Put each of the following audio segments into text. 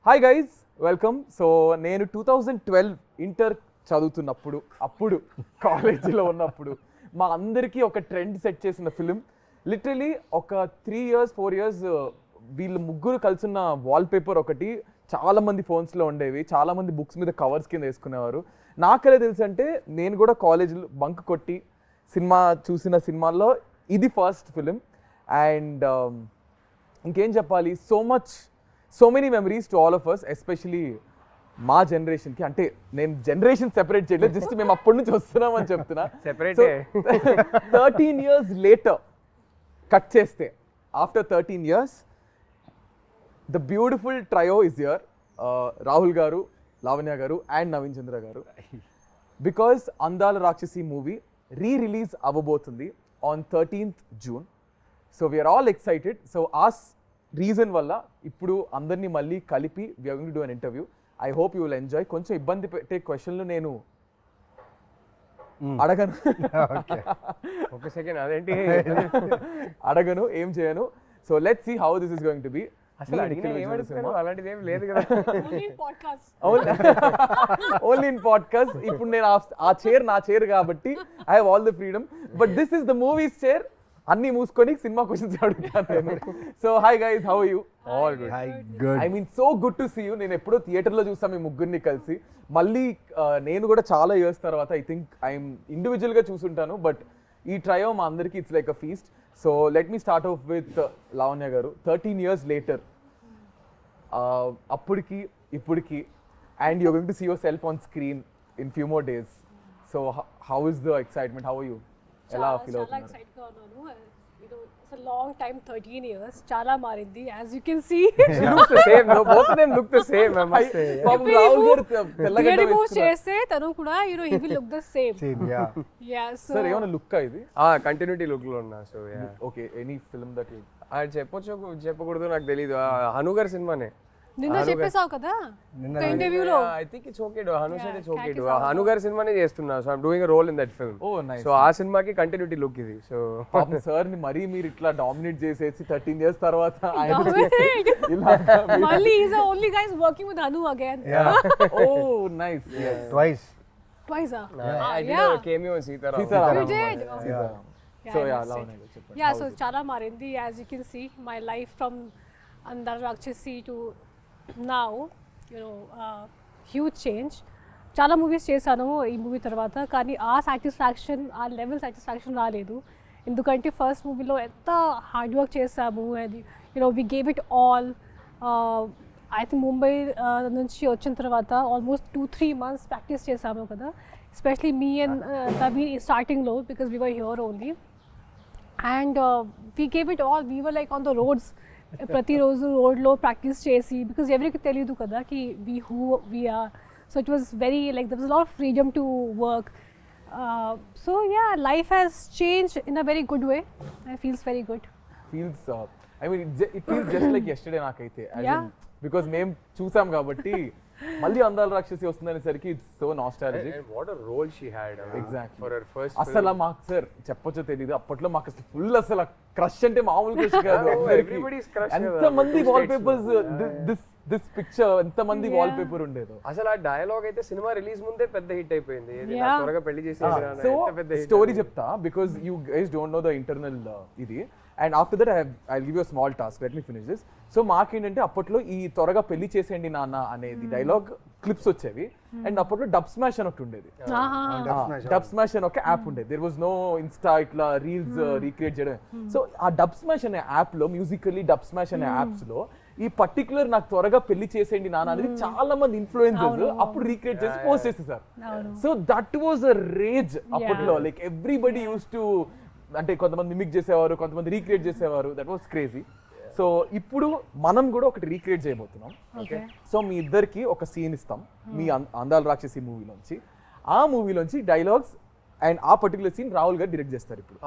Hi guys, welcome. So నేను 2012 inter చదువుతున్నప్పుడు, అప్పుడు కాలేజీలో ఉన్నప్పుడు మా అందరికీ ఒక ట్రెండ్ సెట్ చేసిన ఫిలిం. లిటరలీ ఒక 3 years 4 years వీళ్ళు ముగ్గురు కలిసిన వాల్పేపర్ ఒకటి చాలా మంది ఫోన్స్లో ఉండేవి, చాలా మంది బుక్స్ మీద కవర్స్ కింద వేసుకునేవారు. నాకెలా తెలుసు అంటే నేను కూడా కాలేజీలో బంక్ కొట్టి సినిమా చూసిన సినిమాల్లో ఇది ఫస్ట్ ఫిలిం. అండ్ ఇంకేం చెప్పాలి, so many memories to all of us, especially మా జనరేషన్కి. అంటే నేను జనరేషన్ సెపరేట్ చేయలేదు, జస్ట్ మేము అప్పటి నుంచి వస్తున్నామని చెప్తున్నా. 13 years లేటర్ కట్ చేస్తే, after 13 years the beautiful trio is here. Rahul గారు, లావణ్య గారు అండ్ నవీన్ చంద్ర గారు. Because Andala Rakshasi movie rerelease అవ్వబోతుంది on 13th June. So we are all excited. So reason వల్ల ఇప్పుడు అందరినీ మళ్ళీ కలిపి we are going to do an interview. I hope you will enjoy. కొంచెం ఇబ్బంది పెట్టే క్వశ్చన్లు నేను అడగను, ఒక సెకండ్ అదేంటి అడగను, ఏం చేయను. So let's see how this is going to be. అసలు అలాంటిది ఏం లేదు కదా, ఓన్లీ ఇన్ పాడ్కాస్ట్. ఇప్పుడు నేను ఆ చైర్ నా చైర్ కాబట్టి I have all the freedom, but this is the movies chair. అన్ని మూసుకొని సినిమా క్వశ్చన్స్ అడుగుతాను. So hi guys, how are you? All good. I mean so good to see you. నేను ఎప్పుడో థియేటర్లో చూసాను మీ ముగ్గురిని కలిసి. మళ్ళీ నేను కూడా చాలా ఇయర్స్ తర్వాత ఐ థింక్ ఐఎమ్ ఇండివిజువల్గా చూసుంటాను, బట్ ఈ ట్రయో మా అందరికీ it's like a feast. So let me start off with Lavanya garu. 13 years later, అప్పటికి ఇప్పటికి, and you're going to see yourself on screen in few more days. So how is the excitement? How are you? ఎలా feel అవుతున్నారు? It's a long time, 13 years. Chala marindi, as you can see. She looks the same. No, both of them look the same, I must say. Rahul garu tellagada remove cheste tanu kuda, he will look the same. Yeah, so sir, evana look a idi? Continuity look lo unna, so yeah. Okay, any film that you చెప్పకూడదు నాకు తెలీదు. హను గారి సినిమానే నిన్న చెప్పేసావు కదా ఇంటర్వ్యూలో. I think it's okay డు. హను said it's okay డు. హను గారి సినిమానే చేస్తున్నా, so I'm doing a role in that film. Oh nice. సో ఆ సినిమాకి కంటిన్యూటీ లుక్ ఇది. సో పాపం సార్ ని మరీ మీరు ఇట్లా డామినేట్ చేసేసి 13 years తర్వాత మళ్ళీ is the only guys working with Hanu again. Oh nice. Yes. Twice. I did a cameo in Sitaram. You did? So yeah, Lavanya cheppandi. Yeah, so chala marindi, as you can see my life from Andala Rakshasi to now, you know, huge change. చాలా movies చేశాను ఈ movie తర్వాత, కానీ ఆ satisfaction, ఆ level satisfaction రాలేదు. ఎందుకంటే first మూవీలో ఎంత హార్డ్ వర్క్ చేసాము, and you know we gave it all. I think Mumbai నుంచి వచ్చిన తర్వాత ఆల్మోస్ట్ 2-3 months ప్రాక్టీస్ చేసాము కదా, ఎస్పెషలీ మీ అండ్ నవీన్ స్టార్టింగ్లో, because we were here only. And we gave it all. We were like on the roads, ప్రతిరోజు రోడ్లో practice చేసి, because ఎవరికి తెలియదు కదా కి who we are. So it was very like there was lot of freedom to work. So yeah, life has change in a very good way. I feels very good. Feels I mean it feels just like yesterday నాకైతే, because మేము చూసాం కాబట్టి. మళ్ళీ అందాల రాక్షసి వస్తుందనేసరికి it's so nostalgic. And what a role she had. Exactly. For her first అసలు మాకు sir చెప్పొచ్చో తెలియదు, అప్పట్లో మాకు అసలు ఫుల్ అసలు క్రష్ అంటే మామూలు క్రష్ కాదు. everybody's crush. ఎంతమంది వాల్పేపర్స్, దిస్ పిక్చర్ ఎంతమంది వాల్పేపర్ ఉండేదో. అసలు ఆ డైలాగ్ అయితే సినిమా రిలీజ్ ముందే పెద్ద హిట్ అయిపోయింది. త్వరగా పెళ్లి చేసి సో స్టోరీ చెప్తా, because you guys don't know the internal ఇది. And after that I give you a small task, let me finish this. So మాకేంటంటే అప్పట్లో ఈ త్వరగా పెళ్లి చేసేయండి నాన్న అనేది డైలాగ్ క్లిప్స్ వచ్చేవి. అండ్ అప్పట్లో డబ్ స్మాష్ అని ఒకటి ఉండేది. డబ్ స్మాష్ అని ఒక యాప్ ఉండేది. దేర్ వాజ్ నో ఇన్స్టా ఇట్లా రీల్స్ రీక్రియేట్ చేయడం. సో ఆ డబ్ స్మాష్ అనే యాప్ లో, మ్యూజికల్లీ డబ్ స్మాష్ అనే యాప్స్ లో ఈ పర్టికులర్ నాకు త్వరగా పెళ్లి చేసేయండి నాన్న అనేది చాలా మంది ఇన్ఫ్లుయెన్సర్స్ అప్పుడు రీక్రియేట్ చేసి పోస్ట్ చేసేసారు. So that was a rage అప్పట్లో. లైక్ ఎవ్రీబడి యూస్ టు, అంటే కొంతమంది మిమిక్ చేసేవారు, కొంతమంది రీక్రియేట్ చేసేవారు. That was crazy. సో ఇప్పుడు మనం కూడా ఒకటి రీక్రియేట్ చేయబోతున్నాం. సో మీ ఇద్దరికి ఒక సీన్ ఇస్తాం మీ అందాల రాక్షసి మూవీలోంచి. ఆ మూవీలోంచి డైలాగ్స్ అండ్ ఆ పర్టికులర్ సీన్ రాహుల్ గారు డైరెక్ట్ చేస్తారు ఇప్పుడు.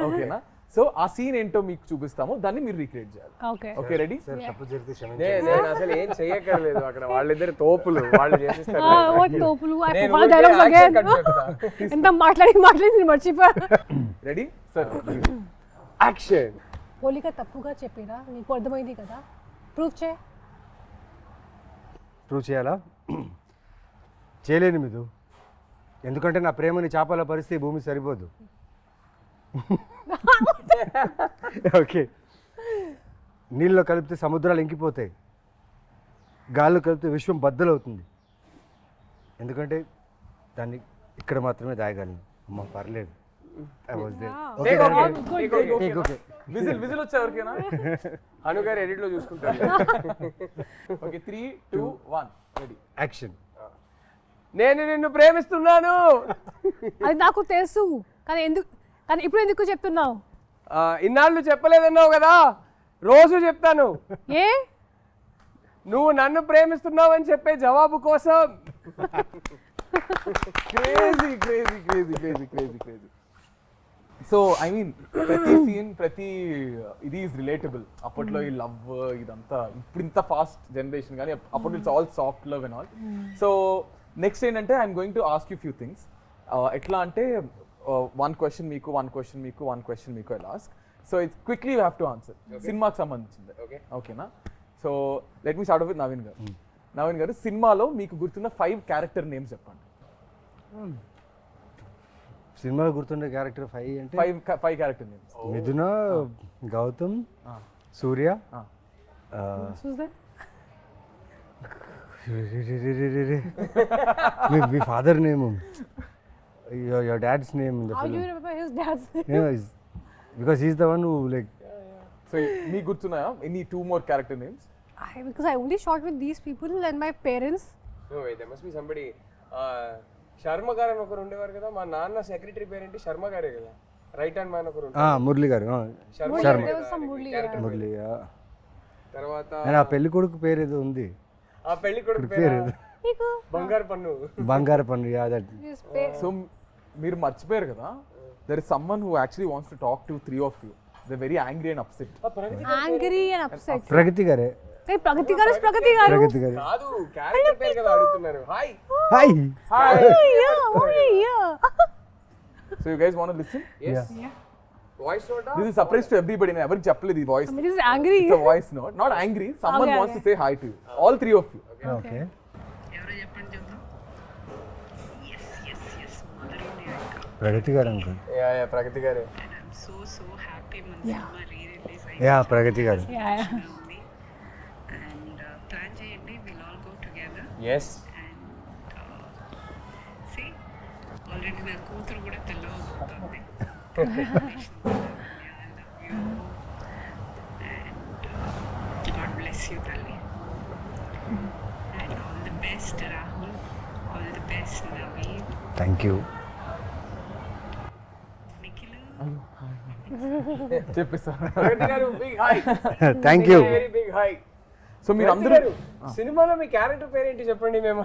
ఓకేనా? సో ఆ సీన్ ఏంటో మీకు చూపిస్తాము, దాన్ని మీరు రీక్రియేట్ చేయాలి. Okay, ready? నేను అసలు ఏం చెయ్యక్కర్లేదు, అక్కడ వాళ్ళిద్దరు తోపులు, వాళ్ళు చేసేస్తారు. Ready sir? యాక్షన్. పోలిక తప్పుగా చెప్పిరా, నీకు అర్థమైంది కదా, ప్రూఫ్ చే. ప్రూవ్ చేయాలా? చేయలేను మిదు, ఎందుకంటే నా ప్రేమని చేపల పరిస్థితి భూమి సరిపోదు. ఓకే, నీళ్ళలో కలిపితే సముద్రాలు ఇంకిపోతాయి, గాల్లో కలిపితే విశ్వం బద్దలవుతుంది, ఎందుకంటే దాన్ని ఇక్కడ మాత్రమే దాయగలను. అమ్మ పర్లేదు. విజిల్ వచ్చే ఎవరికైనా అను గారు ఎడిట్ లో చూసుకుంటారు. Okay 3, 2, 1 ready action. నేను నిన్ను ప్రేమిస్తున్నాను. అది నాకు తెలుసు, కానీ ఇప్పుడు ఎందుకు చెప్తున్నావు? ఇన్నాళ్ళు చెప్పలేదన్నావు కదా, రోజు చెప్తాను. ఏ నువ్వు నన్ను ప్రేమిస్తున్నావు అని చెప్పే జవాబు కోసం. Crazy crazy crazy crazy crazy crazy. So I mean ప్రతి సీన్ ప్రతి ఇది ఈజ్ రిలేటబుల్. అప్పట్లో ఈ లవ్ ఇదంతా, ఇప్పుడు ఇంత ఫాస్ట్ జనరేషన్ కానీ అప్పట్లో it's all soft love and all. So next ఏంటంటే I'm going to ask you few things. ఎట్లా అంటే 1 question మీకు, 1 question మీకు, 1 question మీకు I'll ask. So it's quickly you have to answer. సినిమాకి సంబంధించింది, ఓకేనా? So let me start with Naveen గారు. నవీన్ గారు, సినిమాలో మీకు గుర్తున్న 5 క్యారెక్టర్ నేమ్స్ చెప్పండి. సినిమాలో గుర్తుండే క్యారెక్టర్ 5 అంటే 5 క్యారెక్టర్ నేమ్స్. మిథున, గౌతమ్, సూర్య, మీ father name, your dad's name in the How do you film, remember his dad's name? because he's the one who like. So మీకు గుర్తున్నాయా any 2 more character names? Because I only shot with these people and my parents. No way, there must be somebody. Sharma గారు అని ఒకరు ఉండేవారు కదా, మా నాన్న secretary పేరేంటి? శర్మ గారే కదా, రైట్ హ్యాండ్ మ్యాన్ ఒకరు. మురళి గారు, Sharma. There was some Murli. Murali. తర్వాత ఆ పెళ్లి కొడుకు పేరు ఏదో ఉంది, ఆ పెళ్లి కొడుకు పేరు Niku. బంగారు పన్ను. బంగారు పన్ను. His face. సో మీరు మర్చిపోయారు కదా, there is someone who actually wants to talk to 3 of you. They very angry and upset. Angry and upset. Pragati గారే. Hey, Pragati garu is Pragati garu. ప్రగతి గారు. కాదు, క్యారెక్టర్ పేరు కదా అడుగుతున్నారు. Hi hi. Yeah. So you guys want to listen? yes voice note. This is surprise to everybody. నేను ఎవరికి చెప్పలేదు ఈ voice. Somebody is angry. It's a voice note, not angry. Someone Okay, wants okay. to say hi to you, all 3 of you. Okay. ప్రగతి గారు uncle. Yeah ప్రగతి గారే. So happy మన cinema re-release అయింది. Yeah ప్రగతి గారు. Yeah. And plan చేయండి, we'll all go together. yes And see, already నా కూతురు కూడా తెల్లవబోతుంది. I love you. And God bless you, Tali. And all the best, Rahul. All the best, Naveen. Thank you. చెప్పేసా? ప్రగతి గారు big hi. Thank you. Very big hi. So మీరు అందరూ సినిమాలో మీ character పేరేంటి చెప్పండి మేము.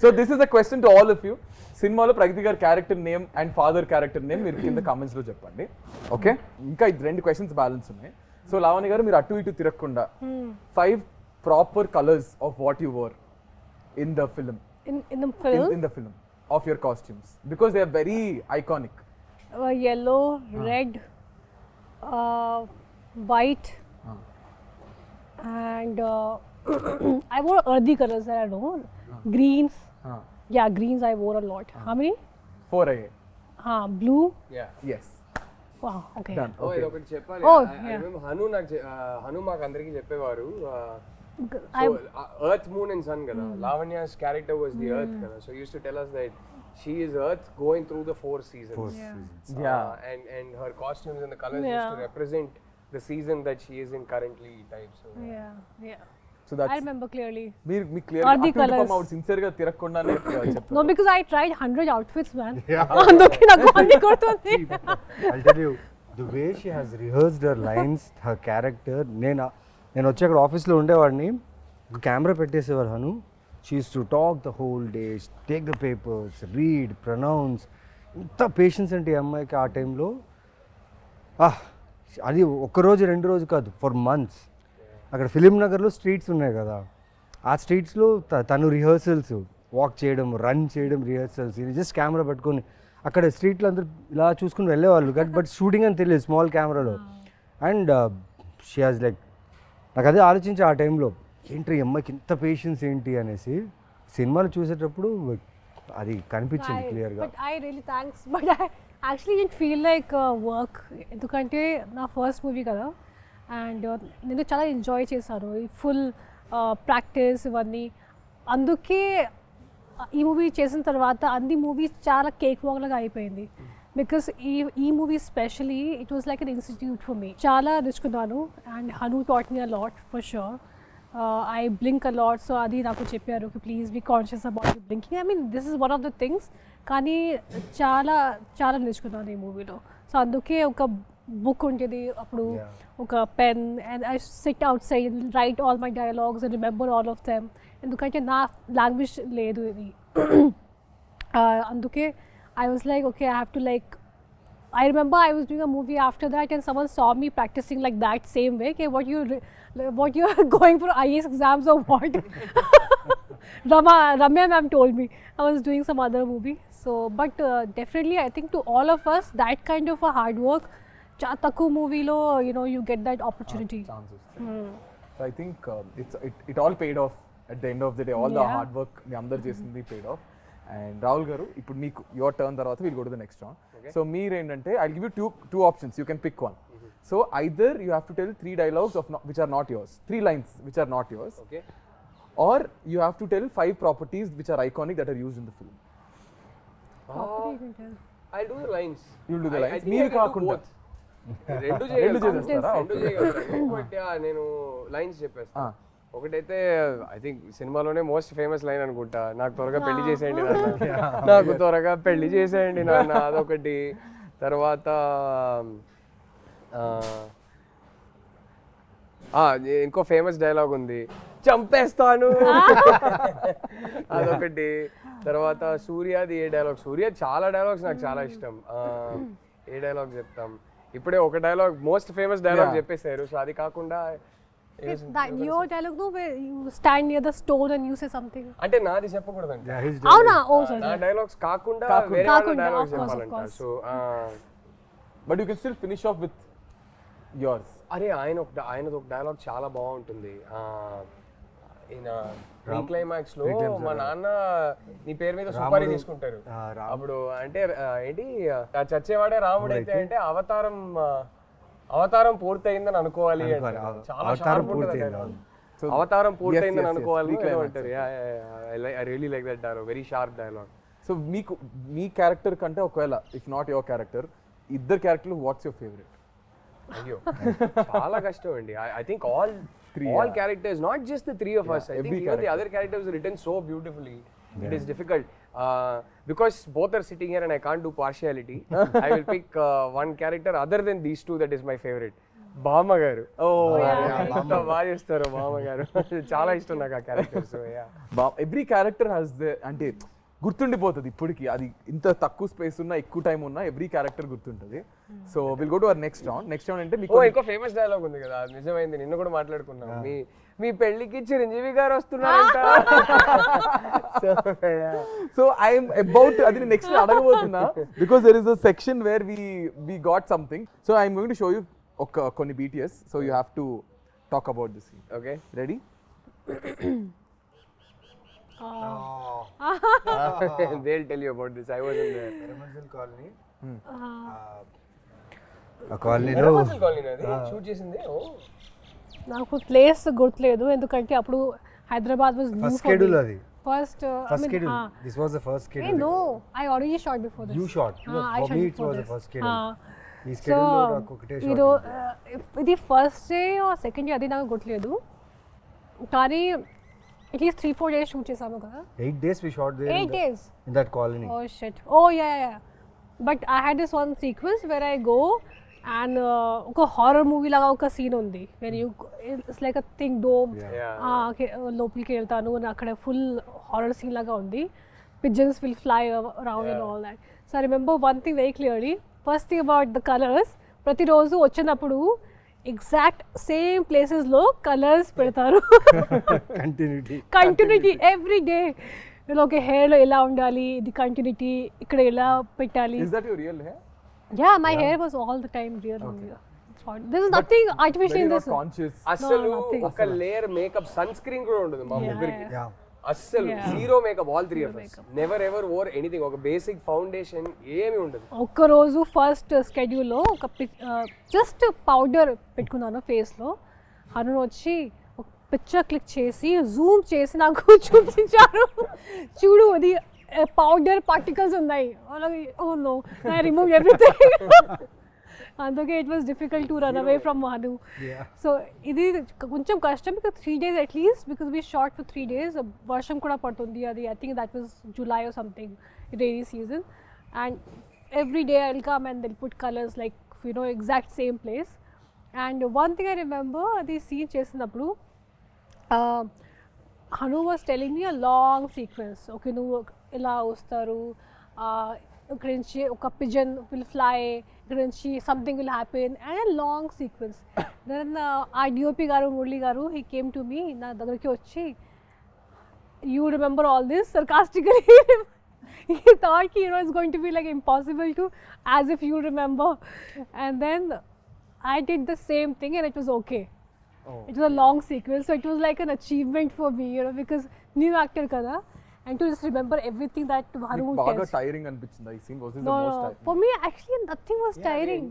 So this is a question to all of you. సినిమాలో ప్రగతి గారి character name and father character name మీరు కింద కామెంట్స్ లో చెప్పండి. ఓకే, ఇంకా 2 questions బ్యాలెన్స్ ఉన్నాయి. సో లావణ్య గారు, మీరు అటు ఇటు తిరగకుండా 5 proper colours of what you wore in the film. In the film, in the film of your costumes, because they are very iconic. Yellow, red, white, and I wore earthy colors that I know. Greens. Yeah, greens I wore a lot. How many? 4 అయ్యాయి. Blue. Yeah Yes, Wow. Okay. done. ఓ Okay. ఇది ఒకటి చెప్పాలి. Oh, I yeah. remember Hanu నాకు హను మాకు అందరికీ చెప్పేవారు. I earth moon and sun కదా, Lavanya's character was the earth కదా, so used to tell us that she is earth going through the 4 seasons. Yeah. And her costumes and the colors used to represent the season that she is in currently type. So yeah. So I that's remember clearly. మీరు clear Earthy colours. Sincere గా తిరగకుండానే చెప్తాను. No, because I tried 100 outfits, man. అందుకే నాకు అన్ని కొడుతుంది. I'll tell you, the way she has rehearsed her lines, her character. నేను వచ్చి అక్కడ ఆఫీస్లో ఉండేవాడిని, కెమెరా పెట్టేసేవారు Hanu. She used to talk the whole day, take the papers, read, pronounce. ఇంత పేషెన్స్ అంటే ఈ అమ్మాయికి ఆ టైంలో. అది ఒక్కరోజు 2 రోజు కాదు, ఫర్ మంత్స్. అక్కడ ఫిలిం నగర్లో స్ట్రీట్స్ ఉన్నాయి కదా, ఆ స్ట్రీట్స్లో తను రిహర్సల్స్, వాక్ చేయడం, రన్ చేయడం, రిహర్సల్స్. ఇది జస్ట్ కెమెరా పట్టుకొని అక్కడ స్ట్రీట్లో అందరూ ఇలా చూసుకుని వెళ్ళేవాళ్ళు, బట్ షూటింగ్ అని తెలియదు స్మాల్ కెమెరాలో. అండ్ షీ హాజ్ లైక్, నాకు అదే ఆలోచించి ఆ టైంలో ఏంటి ఈ అమ్మాయికి ఇంత పేషెన్స్ ఏంటి అనేసి సినిమాలు చూసేటప్పుడు అది కనిపించింది క్లియర్గా. But I really thanks but I actually didn't feel like work, ఎందుకంటే నా ఫస్ట్ మూవీ కదా అండ్ నేను చాలా ఎంజాయ్ చేశాను ఈ ఫుల్ ప్రాక్టీస్ ఇవన్నీ. అందుకే ఈ మూవీ చేసిన తర్వాత అన్ని మూవీస్ చాలా కేక్ వాక్ లాగా అయిపోయింది. బికాస్ ఈ movie especially it was like an institute for me. చాలా నేర్చుకున్నాను and Hanu taught me a lot for sure. I blink a lot, so అది నాకు చెప్పారు please be conscious about blinking. I mean this is one of the things. కానీ చాలా చాలా నేర్చుకున్నాను ఈ మూవీలో. సో అందుకే ఒక బుక్ ఉంటుంది అప్పుడు, ఒక pen, and I SIT out side right all my dialogues and remember all of them. ఎందుకంటే నా లాంగ్వేజ్ లేదు ఇది. అందుకే I was like, okay, I have to like, I remember I was doing a movie after that and someone saw me practicing like that same way. Okay, what you are going for IAS exams or what? Ramya ma'am told me I was doing some other movie. So, but definitely I think to all of us, that kind of a hard work, Chataku movie lo, you know, you get that opportunity. So I think it all paid off at the end of the day. All the hard work మీ అందరు చేసింది paid off. And Rahul గారు ఇప్పుడు మీకు your turn తర్వాత we'll go to the next round. So మీరేంటంటే I give you two options, you can pick one. So either you have to tell 3 dialogues of which are not yours, 3 lines which are not yours, or you have to tell 5 properties which are iconic that are used in the film. I'll do the lines. You'll do the lines. మీరు కాకుండా రెండు చేస్తారా? But నేను lines చెప్పేస్తాను. ఒకటైతే I think సినిమాలోనే most famous line అనుకుంటా, నాకు త్వరగా పెళ్లి చేసేయండి నాన్న, నాకు త్వరగా పెళ్లి చేసేయండి నాన్న, అదొకటి. తర్వాత ఇంకో ఫేమస్ డైలాగ్ ఉంది, చంపేస్తాను, అదొకటి. తర్వాత సూర్యాది ఏ డైలాగ్, సూర్య చాలా డైలాగ్స్ నాకు చాలా ఇష్టం. ఏ డైలాగ్ చెప్తాం, ఇప్పుడే ఒక డైలాగ్ మోస్ట్ ఫేమస్ డైలాగ్ చెప్పేశారు. సో అది కాకుండా that your dialogue, no, where you stand near the stone and you say something. అంటే నాది చెప్పకూడదండి. అవునా? ఓ సారీ. నా డైలాగ్స్ కాకుండా వేరే వాళ్ళ డైలాగ్స్ చెప్పాలంట. So but you can still finish off with yours. అరే ఆయనది ఒక డైలాగ్ చాలా బాగుంటుంది. ఈయన ప్రీ క్లైమాక్స్ లో మా నాన్న నీ పేరు మీద సుపారీ తీసుకుంటారు. అప్పుడు అంటే ఏంటి, చచ్చేవాడే రాముడు అయితే అంటే అవతారం పూర్తయిందని అనుకోవాలి అంటారు. చాలా షార్ప్ ఉంటుంది అవతారం పూర్తయిందని అనుకోవాలి అంటారు. I really like that dialogue, very sharp dialogue. So మీకు మీ క్యారెక్టర్ కంటే ఒకవేళ ఇఫ్ నాట్ యువర్ క్యారెక్టర్, ఇద్దరు క్యారెక్టర్లు వాట్స్ యువర్ ఫేవరెట్? అయ్యో చాలా కష్టం అండి. I think all characters, not just the 3 of us. I think even the other characters are written so beautifully. It is difficult because both are sitting here and I can't do partiality. I will pick one character other than these 2 that is my favorite. బామ్మ గారు. ఎంత బాగా చేస్తారు బామ్మ గారు, చాలా ఇష్టం నాకు ఆ character. So every character has అంటే గుర్తుండిపోతుంది ఇప్పటికి. అది ఇంత తక్కువ స్పేస్ ఉన్నా ఎక్కువ టైం ఉన్నా ఎవ్రీ క్యారెక్టర్ గుర్తుంటుంది. So will go to our next round. Next round అంటే మీకు ఇంకో ఫేమస్ డైలాగ్ ఉంది కదా, నిజమైంది, నిన్న కూడా మాట్లాడుకున్నాం. మీ పెళ్లికి చిరంజీవి గారు వస్తున్నారంట. సో ఐఎమ్ అబౌట్ అది నెక్స్ట్ అడగబోతున్నా, because there is a section where we got something. So I'm going to show you కొన్ని BTS. So you have to talk about this. Okay, ready? They'll tell you about this. I was in there. Ramanjal colony. ఆ కాలనీలో shoot చేసింది. నాకు place గుర్తులేదు ఎందుకంటే అప్పుడు Hyderabad was new first schedule అది. First schedule. This was the first schedule. No, I already shot before this. You shot. For me it was the first schedule. ఈ so schedule లో నాకు ఒకటే షాట్. ఇది first day or second day అది నాకు గుర్తులేదు, కానీ అట్లీస్ట్ 3-4 days షూట్ చేసాము కదా. 8 days we shot there. 8 days in that colony. Oh shit. Oh yeah. But I had this one sequence where I go and ఒక horror movie లాగా ఒక scene ఉంది, when you it's like a thing dome. లోపలికి వెళ్తాను అక్కడ full horror scene లాగా ఉంది. Pigeons will fly around and all that. So I remember one thing very clearly. First thing about the colors, ప్రతిరోజు వచ్చినప్పుడు ఎగ్జాక్ట్ సేమ్ ప్లేసెస్లో colours పెడతారు. Continuity every day. Okay, హెయిర్లో ఎలా ఉండాలి, ఇది కంటిన్యూటీ, ఇక్కడ ఎలా పెట్టాలి. Is that your real hair? Yeah, my hair was all the time real only. This is nothing artificial in Very this. not conscious. అస్సలు nothing. ఒక లేయర్ మేకప్ సన్ స్క్రీన్ కూడా ఉండదు మా ముగ్గురికి Yeah. అస్సలు zero makeup all three of us never ever or anything ఒక basic foundation ఏమీ ఉండదు ఒక్కరోజు ఫస్ట్ స్కెడ్యూల్లో ఒక జస్ట్ పౌడర్ పెట్టుకున్నాను ఫేస్లో. హను వచ్చి ఒక పిక్చర్ క్లిక్ చేసి జూమ్ చేసి నాకు చూపించారు, చూడు అది పౌడర్ పార్టికల్స్ ఉన్నాయి. అలాగే oh no I remove everything. అందుకే it was difficult to run away from Hanu. So ఇది కొంచెం కష్టం because 3 days at least because we shot for 3 days. వర్షం కూడా పడుతుంది అది. I think that was July or something, rainy season. And every day I will come and దిల్ put colours like exact same place. And one thing I remember, అది scene చేసినప్పుడు Hanu was telling me a long sequence. Okay నువ్వు ఇలా వస్తారు, ఇక్కడ నుంచి ఒక pigeon will fly, ఇక్కడ నుంచి something will happen and a long sequence. Then ఆ డిఓపి గారు మురళి గారు హీ కేమ్ టు మీ, నా దగ్గరికి వచ్చి you remember all this sarcastically. He thought it's going to be like impossible to, as if you remember. And then I did the same thing and it was okay. It was a long sequence, so it was like an achievement for me, because new actor kada, and to just remember everything that Hanu బాగా tells. Tiring అనిపించింది ఈ scene. Was the No, most no, tiring? for me actually nothing was tiring.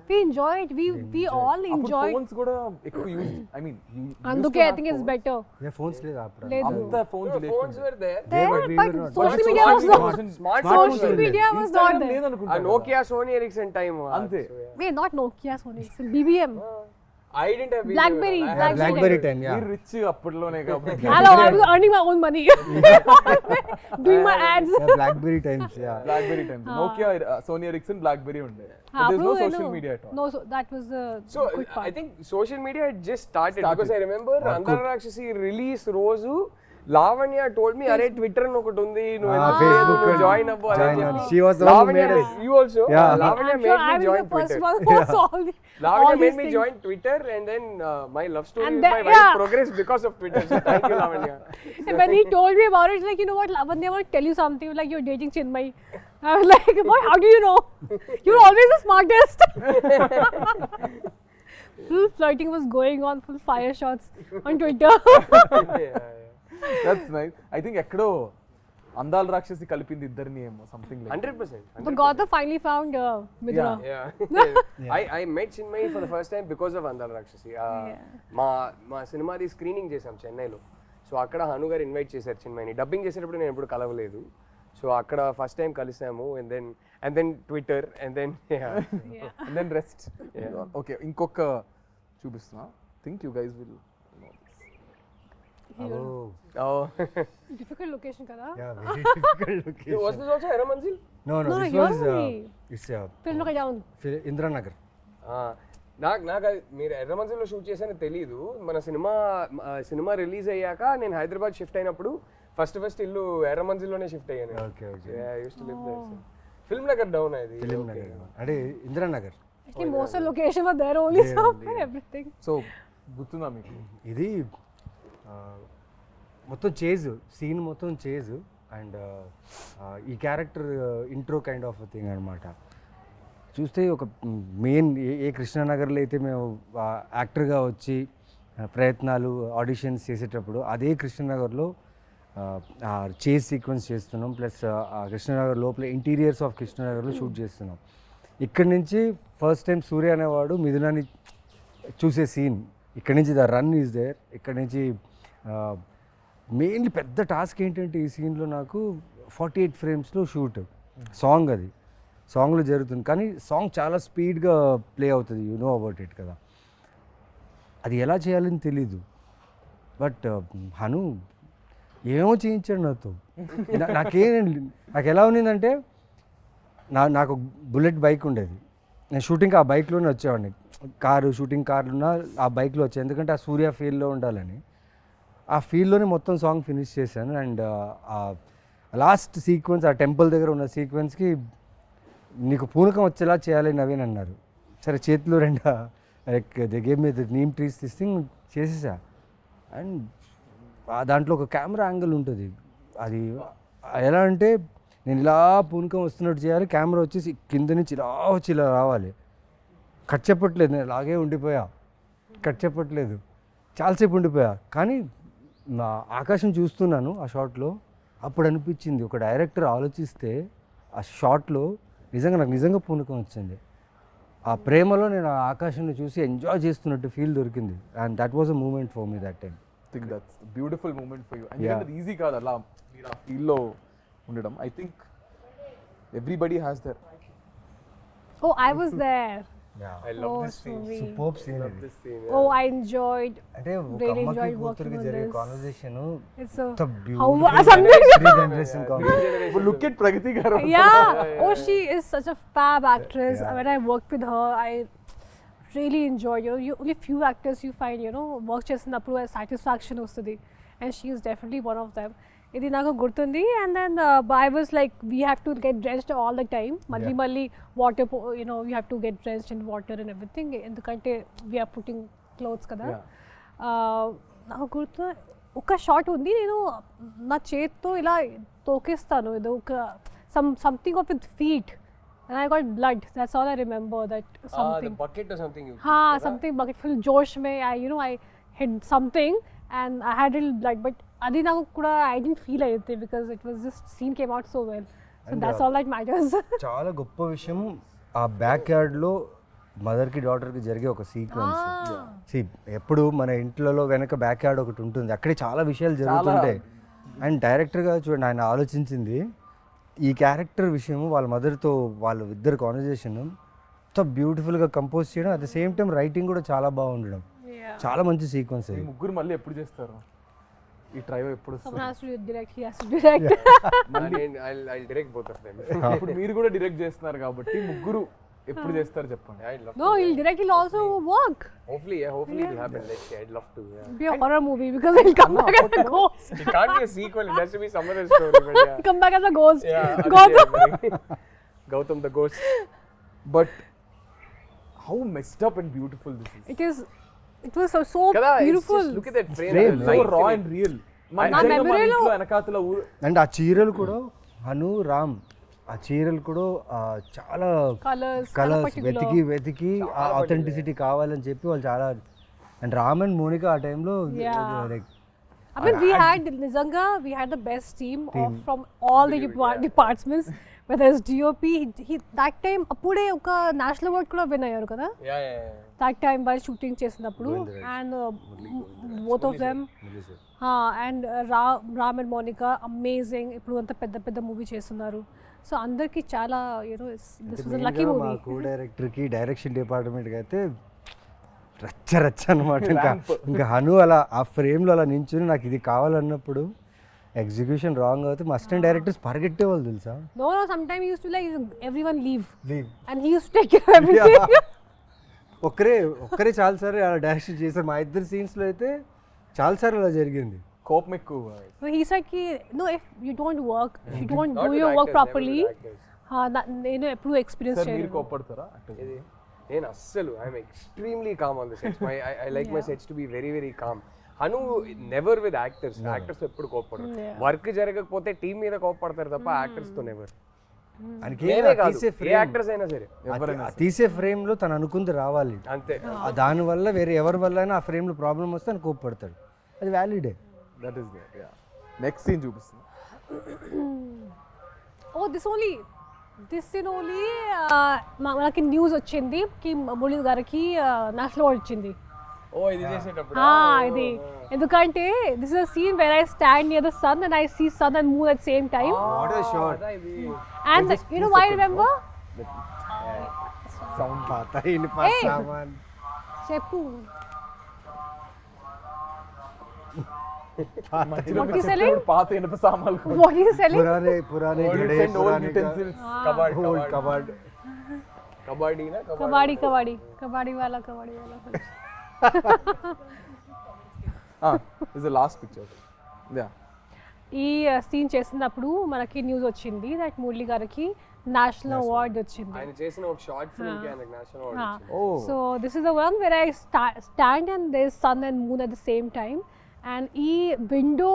We enjoyed. We all enjoyed. Phones కూడా ఎక్కువ use, I mean Anduke I think it's better. Phones లేదా అప్పుడు? లేదు. అంత phones phones were there There, but we but were not. social But media was smart not. smart Social media was not there. ఆ Nokia Sony Ericsson time అంతే. Wait, not Nokia, Sony, it's BBM. I didn't have Blackberry. BlackBerry 10, yeah. మీరు rich అప్పట్లోనే కాబట్టి Hello, I was earning my own money. Doing my ads. Yeah, BlackBerry times, yeah. BlackBerry times, Nokia, Sony Ericsson, BlackBerry ఉండే. हाँ, There's no Apple, social media at all. No, so that was the So good part. I think social media had just started because I remember Andala Rakshasi release రోజు Lavanya told me, "Arey Twitter అని ఒకటి ఉంది, నువ్వు Facebook join అవ్వు." She was the one who made it. You also? Yeah. Lavanya I'm made sure me I was join the first Twitter. one who saw all the Lavanya all made these me things. join Twitter, and then my love story And with then- my wife yeah. progressed because of Twitter. So thank you, Lavanya. And when he told me about it, like, you know what, Lavanya, I want to tell you something, like you're dating Chinmay. I was like, what? How do you know? You're always the smartest. Full flirting was going on, full fire shots on Twitter. Yeah. That's nice. I think ఎక్కడో అందాల రాక్షసి కలిపింది ఇద్దరిని ఏమో, something like 100%. But Gautam finally found Midra. Yeah. I met Chinmay for the first time because of Andala Rakshasi. మా సినిమాది screening చేసాం చెన్నైలో. So అక్కడ హను గారు ఇన్వైట్ చేశారు చిన్మయ్ని. డబ్బింగ్ చేసేటప్పుడు నేను ఎప్పుడు కలవలేదు. సో అక్కడ ఫస్ట్ టైం కలిసాము. And then Twitter and then and then rest. Okay, ఇంకొక చూపిస్తున్నా. Think you guys will Oh. Difficult location, kada? Yeah, very difficult location. Was this also Era Manzil? No, No, this you're was only- it's Film look down. Indra Nagar. నాకు మీరు ఎర్ర మంజిల్లో shoot చేసానో తెలీదు. మన cinema release అయ్యాక నేను Hyderabad shift అయినప్పుడు first ఇల్లు ఎర్ర మంజిల్లోనే షిఫ్ట్ అయ్యాను. Okay. ఫిల్మ్ నగర్ డౌన్ అది. Film Nagar. అంటే Indira Nagar. I think most of the location were there only, so everything. So గుర్తుందా మీకు? ఇది మొత్తం చేజ్ సీన్ మొత్తం చేజ్ అండ్ ఈ character intro kind of thing అనమాట. చూస్తే ఒక మెయిన్ ఏ కృష్ణానగర్లో అయితే మేము యాక్టర్గా వచ్చి ప్రయత్నాలు ఆడిషన్స్ చేసేటప్పుడు అదే కృష్ణానగర్లో చేజ్ సీక్వెన్స్ చేస్తున్నాం. ప్లస్ కృష్ణానగర్ లోపల ఇంటీరియర్స్ ఆఫ్ కృష్ణానగర్లో షూట్ చేస్తున్నాం. ఇక్కడి నుంచి ఫస్ట్ టైం సూర్య అనేవాడు మిథునాన్ని చూసే సీన్. ఇక్కడి నుంచి ద రన్ ఈజ్ దేర్. ఇక్కడి నుంచి మెయిన్లీ పెద్ద టాస్క్ ఏంటంటే ఈ సీన్లో నాకు 48 ఫ్రేమ్స్లో షూట్. సాంగ్ అది సాంగ్లో జరుగుతుంది, కానీ సాంగ్ చాలా స్పీడ్గా ప్లే అవుతుంది. యూ నో అబౌట్ ఇట్ కదా. అది ఎలా చేయాలని తెలీదు. బట్ హను ఏమో చేయించాడు నాతో. నాకు ఎలా ఉన్నిందంటే నాకు బుల్లెట్ బైక్ ఉండేది. నేను షూటింగ్ ఆ బైక్లోనే వచ్చేవాడిని. షూటింగ్ కార్లున్నా ఆ బైక్లో వచ్చాను, ఎందుకంటే ఆ సూర్య ఫీల్డ్లో ఉండాలని. ఆ ఫీల్డ్లోనే మొత్తం సాంగ్ ఫినిష్ చేశాను. అండ్ లాస్ట్ సీక్వెన్స్, ఆ టెంపుల్ దగ్గర ఉన్న సీక్వెన్స్కి నీకు పూనకం వచ్చేలా చేయాలి నవీన్ అన్నారు. సరే చేతిలో దే గేమ్ మీద నీమ్ ట్రీస్ తీసుకుని చేసేసా. అండ్ దాంట్లో ఒక కెమెరా యాంగిల్ ఉంటుంది. అది ఎలా అంటే నేను ఇలా పూనకం వస్తున్నట్టు చేయాలి, కెమెరా వచ్చేసి కింద నుంచి ఇలా వచ్చి ఇలా రావాలి. కట్ చెప్పట్లేదు, నేను అలాగే ఉండిపోయా, కట్ చెప్పట్లేదు, చాలాసేపు ఉండిపోయా. కానీ నా ఆకాశం చూస్తున్నాను ఆ షాట్లో, అప్పుడు అనిపించింది ఒక డైరెక్టర్ ఆలోచిస్తే ఆ షాట్లో నాకు నిజంగా పూనకం వచ్చింది. ఆ ప్రేమలో నేను ఆ ఆకాశాన్ని చూసి ఎంజాయ్ చేస్తున్నట్టు ఫీల్ దొరికింది. And that was a moment for me that time. Think that's beautiful moment for you. ఎందుకంటే ఈజీ కాదు అలా మీరు ఆ ఫీల్లో ఉండడం. I think everybody has their. Oh, I was there. I love Oh, this scene. sweet. Super scene Love ఇది. this scene. Oh, I enjoyed. అంటే ఒక Really అమ్మకి enjoyed working కూతురికి on జరిగే this. Conversation It's a beautiful something. Generation conversation. Look at Pragathi గారు. Yeah. Oh, she is such a fab actress. Yeah. When I worked with her, I really enjoyed. You only few actors you find, work చేసినప్పుడు satisfaction వస్తుంది, and she is definitely one of them. ఇది నాకు గుర్తుంది. And then I was like we have to get dressed all the time. మళ్ళీ water you have to get dressed in water and everything, ఎందుకంటే we are putting clothes కదా. నాకు గుర్తు ఒక shot ఉంది, నేను నా చేతితో ఇలా తోకేస్తాను, ఏదో ఒక something of with feet, and I got blood. That's all I remember. That something. The bucket or something you. Something bucket full josh mein. I hit something and I had a little blood, but adi naku kuda I didn't feel anything because it was just scene came out so well. So And that's all that matters. చాలా గొప్ప విషయం ఆ back యార్డ్లో మదర్కి డాటర్కి జరిగే ఒక sequence. ఎప్పుడు మన ఇంట్లో వెనక బ్యాక్ యార్డ్ ఒకటి ఉంటుంది, అక్కడే చాలా విషయాలు జరుగుతుంటాయి. అండ్ డైరెక్టర్గా చూడండి, ఆయన ఆలోచించింది ఈ క్యారెక్టర్ విషయము, వాళ్ళ మదర్తో వాళ్ళ ఇద్దరు కాన్వర్జేషన్ ఎంత బ్యూటిఫుల్గా కంపోజ్ చేయడం, at the same time writing కూడా చాలా బాగుండడం. చాలా మంచి సీక్వెన్స్. ముగ్గురు మళ్ళీ ఎప్పుడు చేస్తారు ఈ ట్రైవ్? ఎప్పుడు Someone has to direct. He has to direct. I'll direct both of them. ఇప్పుడు మీరు కూడా డైరెక్ట్ చేస్తున్నారు కాబట్టి ముగ్గురు ఎప్పుడు చేస్తారు చెప్పండి. I'd love No, he'll direct. He'll also work. Hopefully it'll happen. Let's see. I'd love to. Yeah. It'll be a horror movie because he'll come back as a ghost. It can't be a sequel. It has to be some other story. But yeah. Come back as a ghost. Yeah. Gautam the ghost. But how messed up and beautiful this is. It was so Kada, beautiful. Just look at that frame. Frame, So raw and real. మన memory లో వెనకాతల and ఆ చీరలు కూడా హను రామ్, ఆ చీరలు కూడా చాలా కలర్స్ వెతికి ఆ ఆథెంటిసిటీ కావాలని చెప్పి వాళ్ళు చాలా. అండ్ రామ్ అండ్ మోనికా ఆ టైంలో like I mean, we had the best team from all the departments. Whether it's DOP, he that time appude oka national award kuda win ayyaru kada. Yeah. That time while shooting చేసినప్పుడు, and both of them and Ram and Monica amazing. ఇప్పుడు అంత పెద్ద movie చేస్తున్నారు. So అందరికి చాలా this was a lucky movie. Co director కి direction department కి అయితే రచ్చ అనమాట. ఇంకా హను అలా ఆ ఫ్రేమ్లో అలా నించుని నాకు ఇది కావాలన్నప్పుడు ఎగ్జిక్యూషన్ రాంగ్ అవుతే మా అసిస్టెంట్ డైరెక్టర్స్ పరిగెట్టేవాళ్ళు తెలుసా. No, sometimes he used to like everyone leave and he used to take care of everything. ఒక్కరే చాలా సార్లు అలా డైరెక్షన్ చేశారు. మా ఇద్దరు సీన్స్లో అయితే చాలా సార్లు అలా జరిగింది. కోపం ఎక్కువ. So he said no, if you don't work, if you don't Not do with your work actors, properly, never with నేను ఎప్పుడు ఎక్స్పీరియన్స్ సార్ మీరు చేయలేదు. కోపడతారా? నేను అస్సలు I'm extremely calm on the sets. I like my sets to be very very calm. Hanu never with actors. Actors ఎప్పుడు కోపడరు. Work జరగకపోతే టీం మీద కోపడతారు తప్ప యాక్టర్స్ తో నెవర్. యాక్టర్స్ అయినా సరే తీసే ఫ్రేమ్ లో తను అనుకుంది రావాలి అంతే. దాని వల్ల వేరే ఎవరి వల్ల అయినా ఆ ఫ్రేమ్ లో ప్రాబ్లం వస్తే అని కోపడతాడు. అది వ్యాలిడే. That is there. Yeah next scene చూపిస్తాను. Oh, this scene only మనకి న్యూస్ వచ్చింది కి మురళి గారికి నేషనల్ అవార్డ్ వచ్చింది. ఇది చేసేటప్పుడు ఇది ఎందుకంటే this is a scene where I stand near the sun and I see sun and moon at same time. What a shot. And you know why I remember? Sound పాత ఇనుప సామాన్ చెప్పు. పాత ఇనుప సామాన్లు. What is selling? పురానే గడే పురానే కబడ్డీ వాలా. Is the last picture. Yeah ఈ సీన్ చేసినప్పుడు మనకి న్యూస్ వచ్చింది దట్ మురళి గారికి నేషనల్ అవార్డ్ వచ్చింది. ఆయన చేసిన ఒక షార్ట్ ఫిల్మ్ కి ఆయనకు నేషనల్ అవార్డ్ వచ్చింది. So this is the one where I stand and there is sun and moon at the same time. And ఈ విండో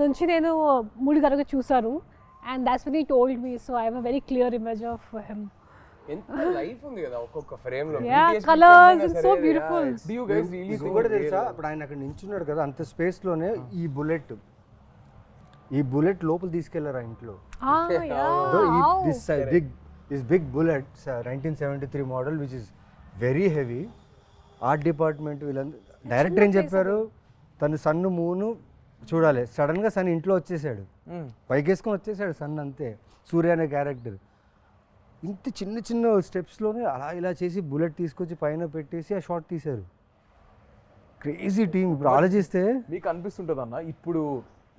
నుంచి నేను మురళి గారికి చూసాను. And that's when he told me. So I have a very clear image of him. ఎంత life ఉంది కదా ఒక్కొక్క frame లో. Yeah, colors and so beautiful. Do you guys really think ఇంకొకటి తెలుసా, ఇప్పుడు ఆయన అక్కడ నించున్నాడు కదా అంత స్పేస్ లోనే ఈ బుల్లెట్ లోపల తీసుకెళ్లారు ఆ ఇంట్లో. This big bullet, 1973 model, which is very heavy. Art department వీళ్ళందరూ డైరెక్టర్ ఏం చెప్పారు, తను సన్ను మూను చూడాలి, సడన్గా సన్ ఇంట్లో వచ్చేసాడు, పైకేసుకొని వచ్చేసాడు సన్, అంతే. సూర్య అనే క్యారెక్టర్ ఇంత చిన్న చిన్న స్టెప్స్లోనే అలా ఇలా చేసి బుల్లెట్ తీసుకొచ్చి పైన పెట్టేసి ఆ షాట్ తీశారు. Crazy team. ఇప్పుడు ఆలోచిస్తే మీకు అనిపిస్తుంటుంది అన్న ఇప్పుడు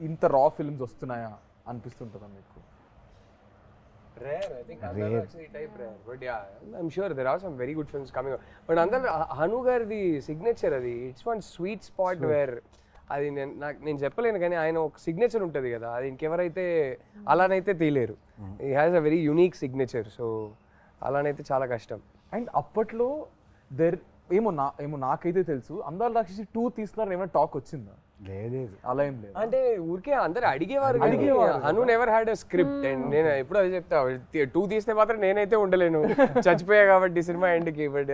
ఇంత రా ఫిల్మ్స్ వస్తున్నాయా అనిపిస్తుంటుందా మీకు? Rare, I think Andala actually type rare, but yeah, I'm sure there are some very good films coming up. But Andala, Hanu gardi signature adi, it's one sweet spot where అది నేను చెప్పలేను కానీ ఆయన ఒక signature ఉంటుంది కదా, అది ఇంకెవరైతే అలానైతే తీయలేరు. He has a very unique signature, so అలానైతే చాలా కష్టం. అండ్ అప్పట్లో ఏమో నాకైతే తెలుసు అందాల రాక్షసి 2 తీస్తున్నారు ఏమైనా టాక్ వచ్చిందా? లేదు, అలా ఏం లేదు. అంటే ఊరికే అందరు అడిగేవారు. Anu never had a script. And నేను ఎప్పుడు అదే చెప్తా, 2 తీస్తే మాత్రం నేనైతే ఉండలేను, చచ్చిపోయా కాబట్టి సినిమా ఎండ్కి. But